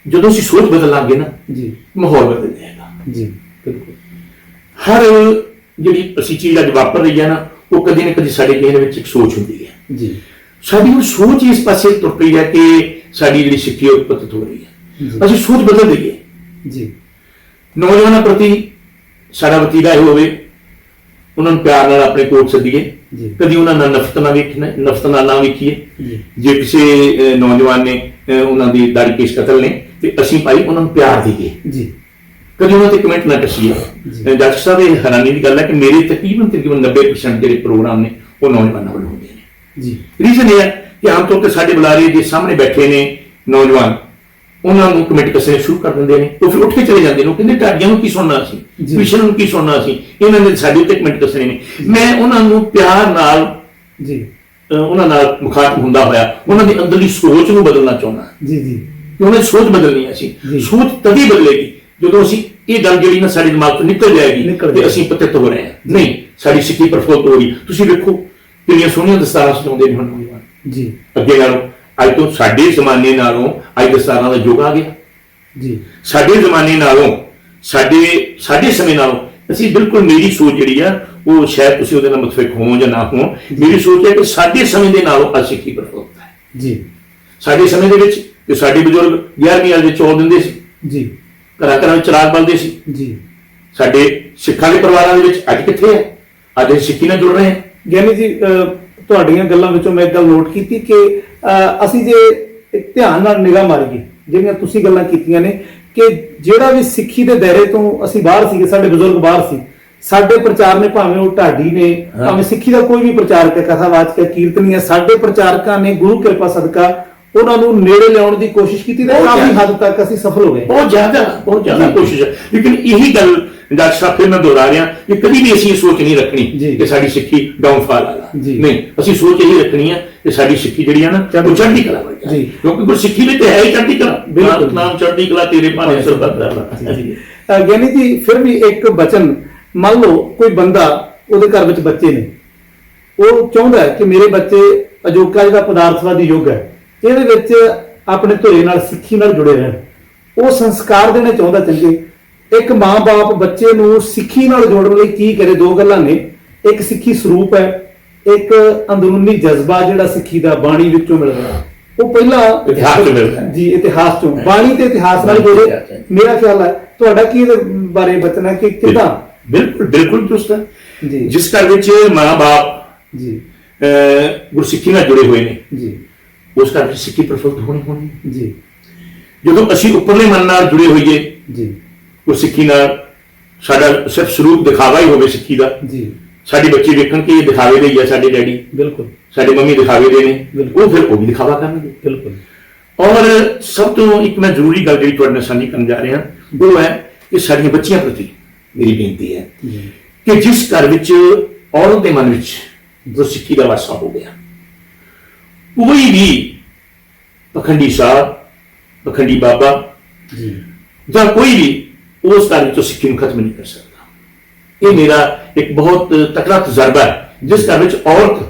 ਜਦੋਂ ਅਸੀਂ ਸੋਚ ਬਦਲ ਲਾਂਗੇ ਨਾ, ਜੀ, ਮਾਹੌਲ ਬਦਲ ਜਾਏਗਾ। ਜੀ ਬਿਲਕੁਲ। ਹਰ ਜਿਹੜੀ ਅਸੀਂ ਚੀਜ਼ ਅੱਜ ਵਾਪਰ ਰਹੀ ਹੈ ਨਾ, ਉਹ ਕਦੀ ਨਾ ਕਦੀ ਸਾਡੇ ਜਿਹਦੇ ਵਿੱਚ ਇੱਕ ਸੋਚ ਹੁੰਦੀ ਹੈ। ਜੀ। ਸਾਡੀ ਉਹ ਸੋਚ ਇਸ ਪਾਸੇ ਤੁਰ ਪਈ ਹੈ ਕਿ ਸਾਡੀ ਜਿਹੜੀ ਸਿੱਖੀ ਉਹ ਪਤਿਤ ਹੋ ਰਹੀ ਹੈ। ਅਸੀਂ ਸੋਚ ਬਦਲ ਦਈਏ। ਜੀ। ਨੌਜਵਾਨਾਂ ਪ੍ਰਤੀ ਸਾਡਾ ਵਤੀਰਾ ਇਹ ਹੋਵੇ, ਉਹਨਾਂ ਨੂੰ ਪਿਆਰ ਨਾਲ ਆਪਣੇ ਕੋਲ ਸੱਦੀਏ ਜੀ। ਕਦੀ ਉਹਨਾਂ ਨਾਲ ਨਫ਼ਰਤ ਨਾਲ ਨਾ ਵੇਖੀਏ। ਜੀ। ਜੇ ਕਿਸੇ ਨੌਜਵਾਨ ਨੇ ਉਹਨਾਂ ਦੀ ਦਾੜੀ ਕੇਸ ਕਤਲ ਨੇ ਤੇ ਅਸੀਂ ਭਾਈ ਉਹਨਾਂ ਨੂੰ ਪਿਆਰ ਦਈਏ, ਜੀ। ਕਦੀ ਉਹਨਾਂ ਤੇ ਕਮੈਂਟ ਨਾ ਕਸੀਏ। ਡਾਕਟਰ ਸਾਹਿਬ, ਇਹ ਹੈਰਾਨੀ ਦੀ ਗੱਲ ਹੈ ਕਿ ਮੇਰੇ ਤਕਰੀਬਨ 90% ਜਿਹੜੇ ਪ੍ਰੋਗਰਾਮ ਨੇ ਉਹ ਨੌਜਵਾਨਾਂ ਵੱਲੋਂ ਹੁੰਦੇ ਨੇ। ਜੀ। ਰੀਜ਼ਨ ਇਹ ਹੈ ਕਿ ਆਮ ਤੌਰ ਤੇ ਸਾਡੇ ਬੁਲਾਰੇ ਜੇ ਸਾਹਮਣੇ ਬੈਠੇ ਨੇ ਨੌਜਵਾਨ, ਉਹਨਾਂ ਨੂੰ ਕਮੈਂਟ ਕੱਸਣੇ ਸ਼ੁਰੂ ਕਰ ਦਿੰਦੇ ਨੇ, ਉਹ ਫਿਰ ਉੱਠ ਕੇ ਚਲੇ ਜਾਂਦੇ ਨੇ, ਉਹ ਕਹਿੰਦੇ ਢਾਡੀਆਂ ਨੂੰ ਕੀ ਸੁਣਨਾ ਸੀ, ਕ੍ਰਿਸ਼ਨ ਨੂੰ ਕੀ ਸੁਣਨਾ ਸੀ, ਇਹਨਾਂ ਨੇ ਸਾਡੇ ਉੱਤੇ ਕਮੈਂਟ ਕੱਸਣੇ ਨੇ। ਮੈਂ ਉਹਨਾਂ ਨੂੰ ਪਿਆਰ ਨਾਲ ਜੀ ਉਹਨਾਂ ਨਾਲ ਮੁਖਾਤਬ ਹੁੰਦਾ ਹੋਇਆ ਉਹਨਾਂ ਦੀ ਅੰਦਰਲੀ ਸੋਚ ਨੂੰ ਬਦਲਣਾ ਚਾਹੁੰਦਾ। ਜੀ। ਜੀ। ਕਿ ਉਹਨਾਂ ਦੀ ਸੋਚ ਬਦਲਣੀ ਹੈ। ਅਸੀਂ ਜੀ। ਸੋਚ ਤਦ ਹੀ ਬਦਲੇਗੀ ਜਦੋਂ ਅਸੀਂ ਇਹ ਗੱਲ ਜਿਹੜੀ ਨਾ ਸਾਡੇ ਦਿਮਾਗ ਤੋਂ ਨਿਕਲ ਜਾਏਗੀ ਨਿਕਲ ਕਿ ਅਸੀਂ ਪਤਿਤ ਹੋ ਰਹੇ ਹਾਂ। ਨਹੀਂ, ਸਾਡੀ ਸਿੱਖੀ ਪ੍ਰਫੁੱਲਤ ਹੋ ਰਹੀ। ਤੁਸੀਂ ਵੇਖੋ ਕਿੰਨੀਆਂ ਸੋਹਣੀਆਂ ਦਸਤਾਰਾਂ ਸਜਾਉਂਦੇ ਨੇ ਹੁਣ ਨੌਜਵਾਨ। ਜੀ। ਅੱਗੇ ਨਾਲੋਂ ਅੱਜ ਤੋਂ ਸਾਡੇ ਜ਼ਮਾਨੇ ਨਾਲੋਂ ਅੱਜ ਦਸਤਾਰਾਂ ਦਾ ਯੁੱਗ ਆ ਗਿਆ। ਜੀ। ਸਾਡੇ ਜ਼ਮਾਨੇ ਨਾਲੋਂ ਸਾਡੇ ਸਮੇਂ ਨਾਲੋਂ ਅਸੀਂ ਬਿਲਕੁਲ, ਮੇਰੀ ਸੋਚ ਜਿਹੜੀ ਆ ਉਹ ਸ਼ਾਇਦ ਤੁਸੀਂ ਉਹਦੇ ਨਾਲ ਮੁਤਫਿਕ ਹੋ ਜਾਂ ਨਾ ਹੋ, ਮੇਰੀ ਸੋਚ ਹੈ ਕਿ ਸਾਡੇ ਸਮੇਂ ਦੇ ਨਾਲੋਂ ਅੱਜ ਸਿੱਖੀ ਪ੍ਰਫੁੱਲਤ ਹੈ। ਜੀ। ਸਾਡੇ ਸਮੇਂ ਦੇ ਵਿੱਚ ਕਿ ਸਾਡੇ ਬਜ਼ੁਰਗ 11ਵੀਂ ਵਾਲੇ ਚੌਲ ਦਿੰਦੇ ਸੀ, ਜੀ। ਘਰਾਂ ਘਰਾਂ ਵਿੱਚ ਚਿਰਾਗ ਬਲਦੇ ਸੀ। ਜੀ। ਸਾਡੇ ਸਿੱਖਾਂ ਦੇ ਪਰਿਵਾਰਾਂ ਦੇ ਵਿੱਚ ਅੱਜ ਕਿੱਥੇ ਹੈ? ਅੱਜ ਅਸੀਂ ਸਿੱਖੀ ਨਾਲ ਜੁੜ ਰਹੇ ਹਾਂ। ਗਿਆਨੀ ਜੀ, ਤੁਹਾਡੀਆਂ ਗੱਲਾਂ ਵਿੱਚੋਂ ਮੈਂ ਇੱਕ ਗੱਲ ਨੋਟ ਕੀਤੀ ਕਿ ਅਸੀਂ ਜੇ ਇੱਕ ਧਿਆਨ ਨਾਲ ਨਿਗਾਹ ਮਾਰੀਏ, ਜਿਹੜੀਆਂ ਤੁਸੀਂ ਗੱਲਾਂ ਕੀਤੀਆਂ ਨੇ ਕਿ ਜਿਹੜਾ ਵੀ ਸਿੱਖੀ ਦੇ ਦਾਇਰੇ ਤੋਂ ਅਸੀਂ ਬਾਹਰ ਸੀਗੇ, ਸਾਡੇ ਬਜ਼ੁਰਗ ਬਾਹਰ ਸੀ, ਸਾਡੇ ਪ੍ਰਚਾਰ ਨੇ, ਭਾਵੇਂ ਉਹ ਢਾਡੀ ਨੇ, ਭਾਵੇਂ ਸਿੱਖੀ ਦਾ ਕੋਈ ਵੀ ਪ੍ਰਚਾਰਕ ਹੈ, ਕਥਾਵਾਚਕ ਹੈ, ਕੀਰਤਨੀ ਹੈ, ਸਾਡੇ ਪ੍ਰਚਾਰਕਾਂ ਨੇ ਗੁਰੂ ਕਿਰਪਾ ਸਦਕਾ ਉਹਨਾਂ ਨੂੰ ਨੇੜੇ ਲਿਆਉਣ ਦੀ ਕੋਸ਼ਿਸ਼ ਕੀਤੀ ਤੇ ਕਾਫੀ ਹੱਦ ਤੱਕ ਅਸੀਂ ਸਫਲ ਹੋ ਗਏ। ਬਹੁਤ ਜ਼ਿਆਦਾ ਕੋਸ਼ਿਸ਼ ਹੈ। ਲੇਕਿਨ ਇਹੀ ਗੱਲ ਡਾਕਟਰ ਸਾਹਿਬ ਫਿਰ ਮੈਂ ਦੁਹਰਾ ਰਿਹਾ ਕਿ ਕਦੀ ਵੀ ਅਸੀਂ ਇਹ ਸੋਚ ਨਹੀਂ ਰੱਖਣੀ ਕਿ ਸਾਡੀ ਸਿੱਖੀ ਡਾਊਨਫਾਲ ਵਾਲਾ। ਨਹੀਂ, ਅਸੀਂ ਸੋਚ ਇਹੀ ਰੱਖਣੀ ਹੈ ਕਿ ਸਾਡੀ ਸਿੱਖੀ ਜਿਹੜੀ ਹੈ ਨਾ ਉਹ ਚੜ੍ਹਦੀ ਕਲਾ ਵੱਲ ਜਾਏ। ਕਿਉਂਕਿ ਗੁਰਸਿੱਖੀ ਵਿੱਚ ਹੈ ਹੀ ਚੜ੍ਹਦੀ ਕਲਾ। ਬਿਲਕੁਲ, ਨਾਮ ਚੜ੍ਹਦੀ ਕਲਾ ਤੇਰੇ ਭਾਣੇ ਸਰਬੱਤ ਦਾ। ਗਿਆਨੀ ਜੀ, ਫਿਰ ਵੀ ਇੱਕ ਬਚਨ, ਮੰਨ ਲਓ ਕੋਈ ਬੰਦਾ, ਉਹਦੇ ਘਰ ਵਿੱਚ ਬੱਚੇ ਨੇ, ਉਹ ਚਾਹੁੰਦਾ ਹੈ ਕਿ ਮੇਰੇ ਬੱਚੇ ਅਜੋਕਾ ਜਿਹੜਾ ਪਦਾਰਥਵਾਦੀ ਯੁੱਗ ਹੈ ਇਹਦੇ ਵਿੱਚ ਆਪਣੇ ਧੁਰੇ ਨਾਲ, ਸਿੱਖੀ ਨਾਲ ਜੁੜੇ ਰਹਿਣ, ਉਹ ਸੰਸਕਾਰ ਦੇਣੇ ਚਾਹੁੰਦਾ ਚੰਗੇ। ਇੱਕ ਮਾਂ-ਬਾਪ ਬੱਚੇ ਨੂੰ ਸਿੱਖੀ ਨਾਲ ਜੋੜਨ ਲਈ ਕੀ ਕਰੇ? ਦੋ ਗੱਲਾਂ ਨੇ, ਇੱਕ ਸਿੱਖੀ ਸਰੂਪ ਹੈ, ਇੱਕ ਅੰਦਰੂਨੀ ਜਜ਼ਬਾ ਜਿਹੜਾ ਸਿੱਖੀ ਦਾ ਬਾਣੀ ਵਿੱਚੋਂ ਮਿਲਦਾ। ਉਹ ਪਹਿਲਾਂ ਇਤਿਹਾਸ ਤੋਂ ਮਿਲਦਾ ਜੀ, ਇਤਿਹਾਸ ਚੋਂ, ਬਾਣੀ ਤੇ ਇਤਿਹਾਸ ਨਾਲ ਜੋੜੇ। ਮੇਰਾ ਖਿਆਲ ਹੈ, ਤੁਹਾਡਾ ਕੀ ਇਹਦੇ ਬਾਰੇ ਬਚਨਾ ਕਿ ਕਿੱਦਾਂ? ਬਿਲਕੁਲ ਦੁਸਤ ਹੈ ਜੀ। ਜਿਸ ਘਰ ਵਿੱਚ ਮਾਂ-ਬਾਪ ਜੀ ਗੁਰਸਿੱਖੀ ਨਾਲ ਜੁੜੇ ਹੋਏ ਨੇ ਜੀ, ਉਸ ਘਰ ਵਿੱਚ ਸਿੱਖੀ ਪ੍ਰਫੁੱਲਤ ਹੋਣੀ ਜੀ। ਜਦੋਂ ਅਸੀਂ ਉੱਪਰਲੇ ਮਨ ਨਾਲ ਜੁੜੇ ਹੋਈਏ ਜੀ, ਗੁਰਸਿੱਖੀ ਨਾਲ, ਸਾਡਾ ਸਿਰਫ ਸਰੂਪ ਦਿਖਾਵਾ ਹੀ ਹੋਵੇ ਸਿੱਖੀ ਦਾ, ਜੀ, ਸਾਡੇ ਬੱਚੇ ਵੇਖਣ ਕਿ ਇਹ ਦਿਖਾਵੇ ਦੇ ਹੀ ਆ, ਸਾਡੇ ਡੈਡੀ, ਬਿਲਕੁਲ, ਸਾਡੇ ਮੰਮੀ ਦਿਖਾਵੇ ਦੇ ਨੇ, ਉਹ ਫਿਰ ਉਹ ਵੀ ਦਿਖਾਵਾ ਕਰਨਗੇ। ਬਿਲਕੁਲ। ਔਰ ਸਭ ਤੋਂ ਇੱਕ ਮੈਂ ਜ਼ਰੂਰੀ ਗੱਲ ਜਿਹੜੀ ਤੁਹਾਡੇ ਨਾਲ ਸਾਂਝੀ ਕਰਨ ਜਾ ਰਿਹਾ ਉਹ ਹੈ ਕਿ ਸਾਡੀਆਂ ਬੱਚੀਆਂ ਪ੍ਰਤੀ ਮੇਰੀ ਬੇਨਤੀ ਹੈ ਕਿ ਜਿਸ ਘਰ ਵਿੱਚ ਔਰਤ ਦੇ ਮਨ ਵਿੱਚ ਗੁਰਸਿੱਖੀ ਦਾ ਵਾਸਾ ਹੋ ਗਿਆ, ਕੋਈ ਵੀ ਪਖੰਡੀ ਸਾਹਿਬ, ਪਖੰਡੀ ਬਾਬਾ ਜਾਂ ਕੋਈ ਵੀ ਉਸ ਘਰ ਵਿੱਚੋਂ ਸਿੱਖੀ ਨੂੰ ਖਤਮ ਨਹੀਂ ਕਰ ਸਕਦਾ। ਇਹ ਮੇਰਾ ਇੱਕ ਬਹੁਤ ਤਕੜਾ ਤਜਰਬਾ ਹੈ। ਜਿਸ ਘਰ ਵਿੱਚ ਔਰਤ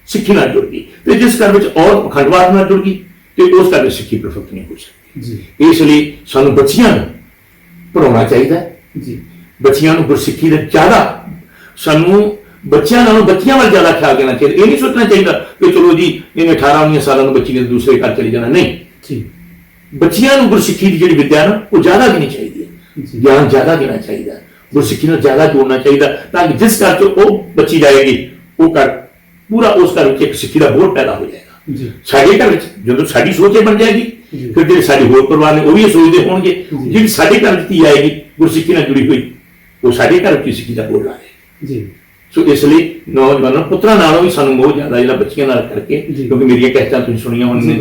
ਸਿੱਖੀ ਨਾਲ ਜੁੜ ਗਈ ਤੇ ਜਿਸ ਘਰ ਵਿੱਚ ਔਰਤ ਪਖੰਡਵਾਦ ਨਾਲ ਜੁੜ ਗਈ ਤੇ ਉਸ ਘਰ ਵਿੱਚ ਸਿੱਖੀ ਪ੍ਰਫੁੱਲਤ ਨਹੀਂ ਹੋ ਸਕਦੀ। ਇਸ ਲਈ ਸਾਨੂੰ ਬੱਚਿਆਂ ਨੂੰ ਪੜ੍ਹਾਉਣਾ ਚਾਹੀਦਾ ਹੈ ਜੀ। ਬੱਚਿਆਂ ਨੂੰ ਗੁਰਸਿੱਖੀ ਦਾ ਜ਼ਿਆਦਾ, ਸਾਨੂੰ ਬੱਚਿਆਂ ਨਾਲੋਂ ਬੱਚਿਆਂ ਵੱਲ ਜ਼ਿਆਦਾ ਖਿਆਲ ਦੇਣਾ ਚਾਹੀਦਾ। ਇਹ ਨਹੀਂ ਸੋਚਣਾ ਚਾਹੀਦਾ ਕਿ ਚਲੋ ਜੀ ਇਹਨੇ 18-19 ਸਾਲਾਂ ਨੂੰ ਬੱਚੀ ਨੇ ਦੂਸਰੇ ਘਰ ਚਲੇ ਜਾਣਾ। ਨਹੀਂ ਜੀ, ਬੱਚਿਆਂ ਨੂੰ ਗੁਰਸਿੱਖੀ ਦੀ ਜਿਹੜੀ ਵਿੱਦਿਆ ਨਾ ਉਹ ਜ਼ਿਆਦਾ ਦੇਣੀ ਚਾਹੀਦੀ ਹੈ, ਗਿਆਨ ਜ਼ਿਆਦਾ ਦੇਣਾ ਚਾਹੀਦਾ, ਗੁਰਸਿੱਖੀ ਨਾਲ ਜ਼ਿਆਦਾ ਜੋੜਨਾ ਚਾਹੀਦਾ, ਤਾਂ ਕਿ ਜਿਸ ਘਰ 'ਚ ਉਹ ਬੱਚੀ ਜਾਏਗੀ ਉਹ ਘਰ ਪੂਰਾ, ਉਸ ਘਰ ਵਿੱਚ ਇੱਕ ਸਿੱਖੀ ਦਾ ਬੋਝ ਪੈਦਾ ਹੋ ਜਾਏਗਾ। ਸਾਡੇ ਘਰ ਵਿੱਚ ਜਦੋਂ ਸਾਡੀ ਸੋਚ ਇਹ ਬਣ ਜਾਏਗੀ, ਫਿਰ ਜਿਹੜੇ ਸਾਡੇ ਹੋਰ ਪਰਿਵਾਰ ਨੇ ਉਹ ਵੀ ਇਹ ਸੋਚਦੇ ਹੋਣਗੇ ਜਿਹੜੀ ਸਾਡੇ ਘਰ ਵਿੱਚ ਧੀ ਆਏਗੀ ਗੁਰਸਿੱਖੀ ਨਾਲ ਜੁੜੀ ਹੋਈ, ਉਹ ਸਾਡੇ ਘਰ ਵਿੱਚ ਸਿੱਖੀ ਦਾ ਬੋਝ ਲਾਏ ਜੀ। ਸੋ ਇਸ ਲਈ ਨੌਜਵਾਨਾਂ ਪੁੱਤਰਾਂ ਨਾਲੋਂ ਵੀ ਸਾਨੂੰ ਬਹੁਤ ਜ਼ਿਆਦਾ ਜਿਹੜਾ ਬੱਚੀਆਂ ਨਾਲ ਕਰਕੇ, ਕਿਉਂਕਿ ਮੇਰੀਆਂ ਕਹਿਤਾਂ ਤੁਸੀਂ ਸੁਣੀਆਂ ਹੋਣਗੀਆਂ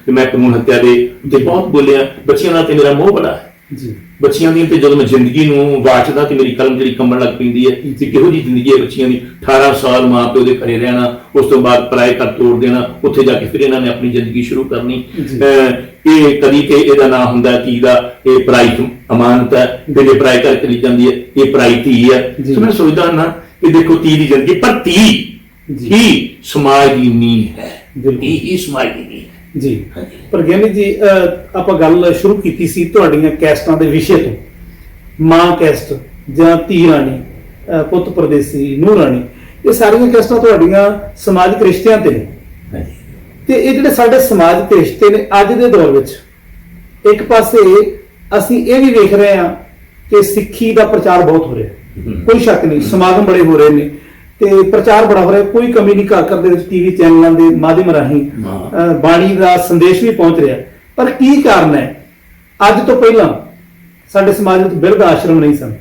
ਕਿ ਮੈਂ ਕਾਨੂੰਨ ਹੱਤਿਆ ਦੇ ਉੱਤੇ ਬਹੁਤ ਬੋਲਿਆ, ਬੱਚੀਆਂ ਨਾਲ ਤੇ ਮੇਰਾ ਮੋਹ ਬੜਾ ਹੈ ਜੀ। ਬੱਚੀਆਂ ਦੀ ਤੇ ਜਦੋਂ ਮੈਂ ਜ਼ਿੰਦਗੀ ਨੂੰ ਵਾਚਦਾ ਤੇ ਮੇਰੀ ਕਲਮ ਜਿਹੜੀ ਕੰਬਣ ਲੱਗ ਪੈਂਦੀ ਹੈ ਕਿ ਕਿਹੋ ਜਿਹੀ ਜ਼ਿੰਦਗੀ ਹੈ ਬੱਚੀਆਂ ਦੀ। 18 ਸਾਲ ਮਾਂ ਪਿਓ ਦੇ ਘਰੇ ਰਹਿਣਾ, ਉਸ ਤੋਂ ਬਾਅਦ ਪਰਾਏ ਘਰ ਤੋੜ ਦੇਣਾ, ਉੱਥੇ ਜਾ ਕੇ ਫਿਰ ਇਹਨਾਂ ਨੇ ਆਪਣੀ ਜ਼ਿੰਦਗੀ ਸ਼ੁਰੂ ਕਰਨੀ। ਇਹ ਕਦੀ ਤੇ ਇਹਦਾ ਨਾਂ ਹੁੰਦਾ ਕੀ ਦਾ, ਇਹ ਪਰਾਈ ਅਮਾਨਤ ਹੈ, ਤੇ ਜੇ ਪਰਾਏ ਘਰ ਚਲੀ ਜਾਂਦੀ ਹੈ ਇਹ ਪਰਾਈ ਧੀ ਹੈ। ਸੋ ਮੈਂ ਸੋਚਦਾ ਨਾ ਕਿ ਦੇਖੋ ਧੀ ਦੀ ਜ਼ਿੰਦਗੀ, ਪਰ ਧੀ ਹੀ ਸਮਾਜ ਦੀ ਨੀਂਹ ਹੈ, ਧੀ ਹੀ ਸਮਾਜ ਦੀ ਨੀਂਹ ਹੈ ਜੀ। ਪਰ ਗਿਆਨੀ ਜੀ, ਆਪਾਂ ਗੱਲ ਸ਼ੁਰੂ ਕੀਤੀ ਸੀ ਤੁਹਾਡੀਆਂ ਕੈਸਟਾਂ ਦੇ ਵਿਸ਼ੇ ਤੋਂ, ਮਾਂ ਕੈਸਟ ਜਾਂ ਧੀ ਰਾਣੀ, ਪੁੱਤ ਪਰਦੇਸੀ, ਨੂੰਹ ਰਾਣੀ, ਇਹ ਸਾਰੀਆਂ ਕੈਸਟਾਂ ਤੁਹਾਡੀਆਂ ਸਮਾਜਿਕ ਰਿਸ਼ਤਿਆਂ ਤੇ ਨੇ। ਤੇ ਇਹ ਜਿਹੜੇ ਸਾਡੇ ਸਮਾਜਿਕ ਰਿਸ਼ਤੇ ਨੇ ਅੱਜ ਦੇ ਦੌਰ ਵਿੱਚ, ਇੱਕ ਪਾਸੇ ਅਸੀਂ ਇਹ ਵੀ ਵੇਖ ਰਹੇ ਹਾਂ ਕਿ ਸਿੱਖੀ ਦਾ ਪ੍ਰਚਾਰ ਬਹੁਤ ਹੋ ਰਿਹਾ, ਕੋਈ ਸ਼ੱਕ ਨਹੀਂ, ਸਮਾਗਮ ਬੜੇ ਹੋ ਰਹੇ ਨੇ, ਤੇ ਪ੍ਰਚਾਰ ਬੜਾ ਹੋ ਰਿਹਾ, ਕੋਈ ਕਮੀ ਨਹੀਂ, ਘਰ ਘਰ ਦੇ ਵਿੱਚ ਟੀਵੀ ਚੈਨਲਾਂ ਦੇ ਮਾਧਿਅਮ ਰਾਹੀਂ ਬਾਣੀ ਦਾ ਸੰਦੇਸ਼ ਵੀ ਪਹੁੰਚ ਰਿਹਾ। ਪਰ ਕੀ ਕਾਰਨ ਹੈ? ਅੱਜ ਤੋਂ ਪਹਿਲਾਂ ਸਾਡੇ ਸਮਾਜ ਵਿੱਚ ਬਿਰਧ ਆਸ਼ਰਮ ਨਹੀਂ ਸਨ,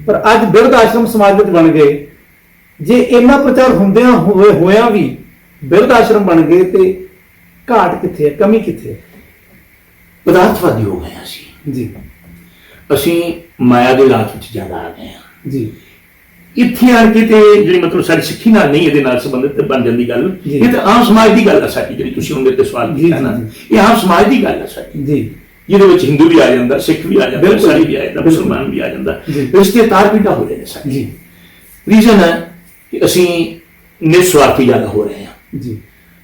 ਪਰ ਅੱਜ ਬਿਰਧ ਆਸ਼ਰਮ ਸਮਾਜ ਵਿੱਚ ਬਣ ਗਏ। ਜੇ ਇੰਨਾ ਪ੍ਰਚਾਰ ਹੁੰਦਿਆਂ ਹੋਇਆਂ ਵੀ ਬਿਰਧ ਆਸ਼ਰਮ ਬਣ ਗਏ ਤੇ ਘਾਟ ਕਿੱਥੇ ਹੈ, ਕਮੀ ਕਿੱਥੇ ਹੈ? ਪਦਾਰਥਵਾਦੀ ਹੋ ਗਏ ਜੀ ਅਸੀਂ ਮਾਇਆ ਦੇ ਲਾਲਚ ਵਿੱਚ ਜ਼ਿਆਦਾ ਆ ਗਏ ਹਾਂ ਜੀ। ਇੱਥੇ ਆਣ ਕੇ ਤੇ ਜਿਹੜੀ ਮਤਲਬ ਸਾਡੀ ਸਿੱਖੀ ਨਾਲ ਨਹੀਂ, ਇਹਦੇ ਨਾਲ ਸੰਬੰਧਿਤ ਬਣ ਜਾਂਦੀ ਗੱਲ। ਇਹ ਤਾਂ ਆਮ ਸਮਾਜ ਦੀ ਗੱਲ ਹੈ ਸਾਡੀ, ਜਿਹੜੀ ਤੁਸੀਂ ਉਹਦੇ ਤੇ ਸਵਾਲ ਕੀਤਾ ਨਾ, ਇਹ ਆਮ ਸਮਾਜ ਦੀ ਗੱਲ ਹੈ ਸਾਡੀ ਜੀ, ਜਿਹਦੇ ਵਿੱਚ ਹਿੰਦੂ ਵੀ ਆ ਜਾਂਦਾ, ਸਿੱਖ ਵੀ ਆ ਜਾਂਦਾ, ਈਸਾਈ ਵੀ ਆ ਜਾਂਦਾ, ਮੁਸਲਮਾਨ ਵੀ ਆ ਜਾਂਦਾ, ਰਿਸ਼ਤੇ ਤਾਰ ਪੀੜਾ ਹੋ ਰਹੇ ਨੇ ਸਾਡੇ। ਜੀ ਰੀਜ਼ਨ ਹੈ ਕਿ ਅਸੀਂ ਨਿਸਵਾਰਥੀ ਜ਼ਿਆਦਾ ਹੋ ਰਹੇ ਹਾਂ ਜੀ।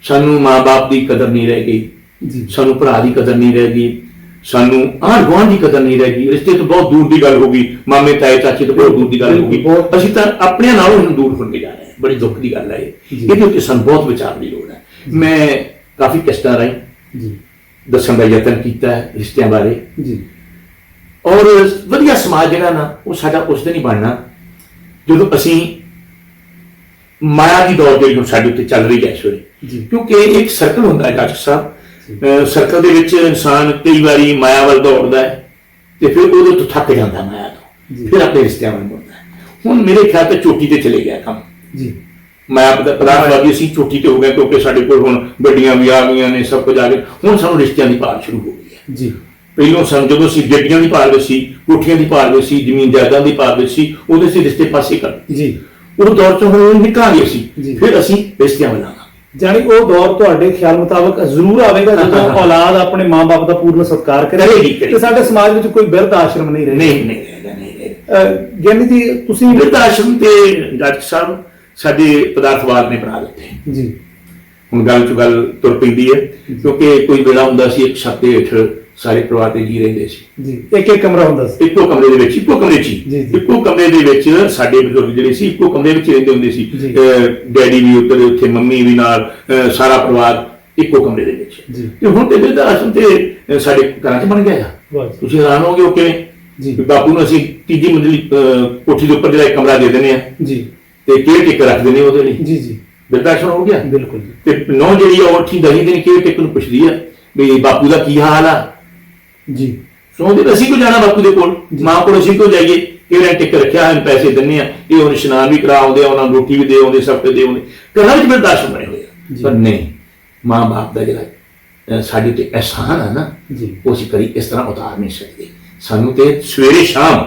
ਸਾਨੂੰ ਮਾਂ-ਬਾਪ ਦੀ ਕਦਰ ਨਹੀਂ ਰਹਿ ਗਈ ਜੀ, ਸਾਨੂੰ ਭਰਾ ਦੀ ਕਦਰ ਨਹੀਂ ਰਹਿ ਗਈ, ਸਾਨੂੰ ਆਂਢ ਗੁਆਂਢ ਦੀ ਕਦਰ ਨਹੀਂ ਰਹਿ ਗਈ, ਰਿਸ਼ਤੇ ਤੋਂ ਬਹੁਤ ਦੂਰ ਦੀ ਗੱਲ ਹੋ ਗਈ, ਮਾਮੇ ਤਾਏ ਚਾਚੇ ਤੋਂ ਬਹੁਤ ਦੂਰ ਦੀ ਗੱਲ ਹੋ ਗਈ। ਅਸੀਂ ਤਾਂ ਆਪਣਿਆਂ ਨਾਲੋਂ ਹੀ ਦੂਰ ਹੁੰਦੇ ਜਾ ਰਹੇ ਹਾਂ। ਬੜੀ ਦੁੱਖ ਦੀ ਗੱਲ ਹੈ ਇਹ। ਇਹਦੇ ਉੱਤੇ ਸਾਨੂੰ ਬਹੁਤ ਵਿਚਾਰ ਦੀ ਲੋੜ ਹੈ। ਮੈਂ ਕਾਫੀ ਕਿਸ਼ਤਾਂ ਰਾਹੀਂ ਜੀ ਦੱਸਣ ਦਾ ਯਤਨ ਕੀਤਾ ਹੈ ਰਿਸ਼ਤਿਆਂ ਬਾਰੇ, ਜੀ। ਔਰ ਵਧੀਆ ਸਮਾਜ ਜਿਹੜਾ ਨਾ, ਉਹ ਸਾਡਾ ਉਸ ਦਿਨ ਹੀ ਬਣਨਾ ਜਦੋਂ ਅਸੀਂ ਮਾਇਆ ਦੀ ਦੌੜ ਜਿਹੜੀ ਸਾਡੇ ਉੱਤੇ ਚੱਲ ਰਹੀ ਹੈ ਇਸ ਵੇਲੇ। ਕਿਉਂਕਿ ਇੱਕ ਸਰਕਲ ਹੁੰਦਾ ਹੈ ਡਾਕਟਰ ਸਾਹਿਬ, ਸਰਕਲ ਦੇ ਵਿੱਚ ਇਨਸਾਨ ਕਈ ਵਾਰੀ ਮਾਇਆ ਵੱਲ ਦੌੜਦਾ ਹੈ ਤੇ ਫਿਰ ਉਹਦੇ ਤੋਂ ਥੱਕ ਜਾਂਦਾ ਮਾਇਆ ਤੋਂ, ਫਿਰ ਆਪਣੇ ਰਿਸ਼ਤਿਆਂ ਵੱਲ ਮੁੜਦਾ ਹੈ। ਹੁਣ ਮੇਰੇ ਖਿਆਲ ਤੇ ਚੋਟੀ ਤੇ ਚਲੇ ਗਿਆ ਕੰਮ ਜੀ। ਮਾਇਆ ਪਦਾਰਥਵਾਦੀ ਅਸੀਂ ਚੋਟੀ ਤੇ ਹੋ ਗਏ, ਕਿਉਂਕਿ ਸਾਡੇ ਕੋਲ ਹੁਣ ਗੱਡੀਆਂ ਵੀ ਆ ਗਈਆਂ ਨੇ, ਸਭ ਕੁਝ ਆ ਗਿਆ। ਹੁਣ ਸਾਨੂੰ ਰਿਸ਼ਤਿਆਂ ਦੀ ਭਾਲ ਸ਼ੁਰੂ ਹੋ ਗਈ ਹੈ ਜੀ। ਪਹਿਲੋਂ ਸਾਨੂੰ ਜਦੋਂ ਅਸੀਂ ਗੱਡੀਆਂ ਦੀ ਭਾਲ ਵਿੱਚ ਸੀ, ਕੋਠੀਆਂ ਦੀ ਭਾਲ ਵਿੱਚ ਸੀ, ਜ਼ਮੀਨ ਜਾਇਦਾਦ ਦੀ ਭਾਲ ਵਿੱਚ ਸੀ, ਉਹਦੇ ਅਸੀਂ ਰਿਸ਼ਤੇ ਪਾਸੇ ਕਰ ਜੀ। ਉਹ ਦੌਰ ਚੋਂ ਹੁਣ ਨਿਕਲਾਂਗੇ ਅਸੀਂ, ਫਿਰ ਅਸੀਂ ਰਿਸ਼ਤਿਆਂ ਵੱਲ ਆਵਾਂਗੇ। ਜਾਨੀ ਉਹ ਦੌਰ ਤੁਹਾਡੇ ਖਿਆਲ ਮੁਤਾਬਕ ਜ਼ਰੂਰ ਆਵੇਗਾ ਜਦੋਂ ਔਲਾਦ ਆਪਣੇ ਮਾਂ-ਬਾਪ ਦਾ ਪੂਰਨ ਸਤਿਕਾਰ ਕਰੇਗੀ ਤੇ ਸਾਡੇ ਸਮਾਜ ਵਿੱਚ ਕੋਈ ਬਿਰਧ ਆਸ਼ਰਮ ਨਹੀਂ ਰਹੇਗਾ। ਨਹੀਂ। ਗਿਆਨੀ ਜੀ, ਤੁਸੀਂ ਬਿਰਧ ਆਸ਼ਰਮ ਤੇ ਡਾਕਟਰ ਸਾਹਿਬ ਸਾਡੇ ਪਦਾਰਥਵਾਦ ਨੇ ਬਣਾ ਦਿੱਤੇ ਜੀ। ਹੁਣ ਗੱਲ ਚ ਗੱਲ ਤੁਰ ਪੈਂਦੀ ਹੈ, ਕਿਉਂਕਿ ਕੋਈ ਵੇਲਾ ਹੁੰਦਾ ਸੀ ਇੱਕ ਛੱਤ ਦੇ ਹੇਠ ਸਾਰੇ ਪਰਿਵਾਰ ਤੇ ਜੀ ਰਹਿੰਦੇ ਸੀ ਜੀ। ਇੱਕ ਕਮਰਾ ਹੁੰਦਾ ਸੀ, ਇੱਕੋ ਕਮਰੇ ਦੇ ਵਿੱਚ, ਇੱਕੋ ਕਮਰੇ 'ਚ ਇੱਕੋ ਕਮਰੇ ਦੇ ਵਿੱਚ ਸਾਡੇ ਬਜ਼ੁਰਗ ਜਿਹੜੇ ਸੀ ਇੱਕੋ ਕਮਰੇ ਵਿੱਚ ਰਹਿੰਦੇ ਹੁੰਦੇ ਸੀ। ਡੈਡੀ ਵੀ ਉੱਥੇ ਮੰਮੀ ਵੀ ਨਾਲ, ਸਾਰਾ ਪਰਿਵਾਰ ਇੱਕੋ ਕਮਰੇ ਦੇ ਵਿੱਚ। ਤੇ ਹੁਣ ਤੇ ਬਿਰਧ ਆਸ਼ਰਮ ਤੇ ਸਾਡੇ ਘਰਾਂ 'ਚ ਬਣ ਗਿਆ ਆ। ਤੁਸੀਂ ਹੈਰਾਨ ਹੋਗੇ ਉਹ ਕਿਵੇਂ? ਬਾਪੂ ਨੂੰ ਅਸੀਂ ਤੀਜੀ ਮੰਜ਼ਲੀ ਕੋਠੀ ਦੇ ਉੱਪਰ ਜਿਹੜਾ ਇੱਕ ਕਮਰਾ ਦੇ ਦਿੰਦੇ ਆ ਜੀ, ਤੇ ਕੇਅਰ ਟੇਕਰ ਰੱਖ ਦਿੰਦੇ ਉਹਦੇ ਲਈ। ਜੀ ਜੀ। ਬਿਰਧ ਆਸ਼ਰਮ ਹੋ ਗਿਆ। ਬਿਲਕੁਲ। ਤੇ ਨੌ ਜਿਹੜੀ ਆ ਉੱਠੀ 10 ਦਿਨ ਕੇਅਰ ਟੇਕਰ ਨੂੰ ਪੁੱਛਦੀ ਆ ਵੀ ਬਾਪੂ ਦਾ ਕੀ ਹਾਲ ਆ ਜੀ। ਸੋਚਦੇ ਅਸੀਂ ਕਿਉਂ ਜਾਣਾ ਬਾਪੂ ਦੇ ਕੋਲ, ਮਾਂ ਕੋਲ ਅਸੀਂ ਕਿਉਂ ਜਾਈਏ? ਇਹ ਟਿੱਕ ਰੱਖਿਆ, ਪੈਸੇ ਦਿੰਨੇ ਆ, ਇਹ ਹੁਣ ਇਸ਼ਨਾਨ ਵੀ ਕਰਾ ਆਉਂਦੇ ਆ, ਉਹਨਾਂ ਨੂੰ ਰੋਟੀ ਵੀ ਦੇ ਆਉਂਦੇ, ਸਭ ਕੁਝ ਦੇ ਆਉਂਦੇ, ਘਰਾਂ ਵਿੱਚ ਬਿਰਧ ਆਸ਼ਰਮ ਬਣੇ ਹੋਏ ਆ। ਪਰ ਨਹੀਂ, ਮਾਂ ਬਾਪ ਦਾ ਜਿਹੜਾ ਸਾਡੇ ਤੇ ਅਹਿਸਾਨ ਆ ਨਾ, ਉਹ ਅਸੀਂ ਕਦੀ ਇਸ ਤਰ੍ਹਾਂ ਉਤਾਰ ਨਹੀਂ ਸਕਦੇ। ਸਾਨੂੰ ਤੇ ਸਵੇਰੇ ਸ਼ਾਮ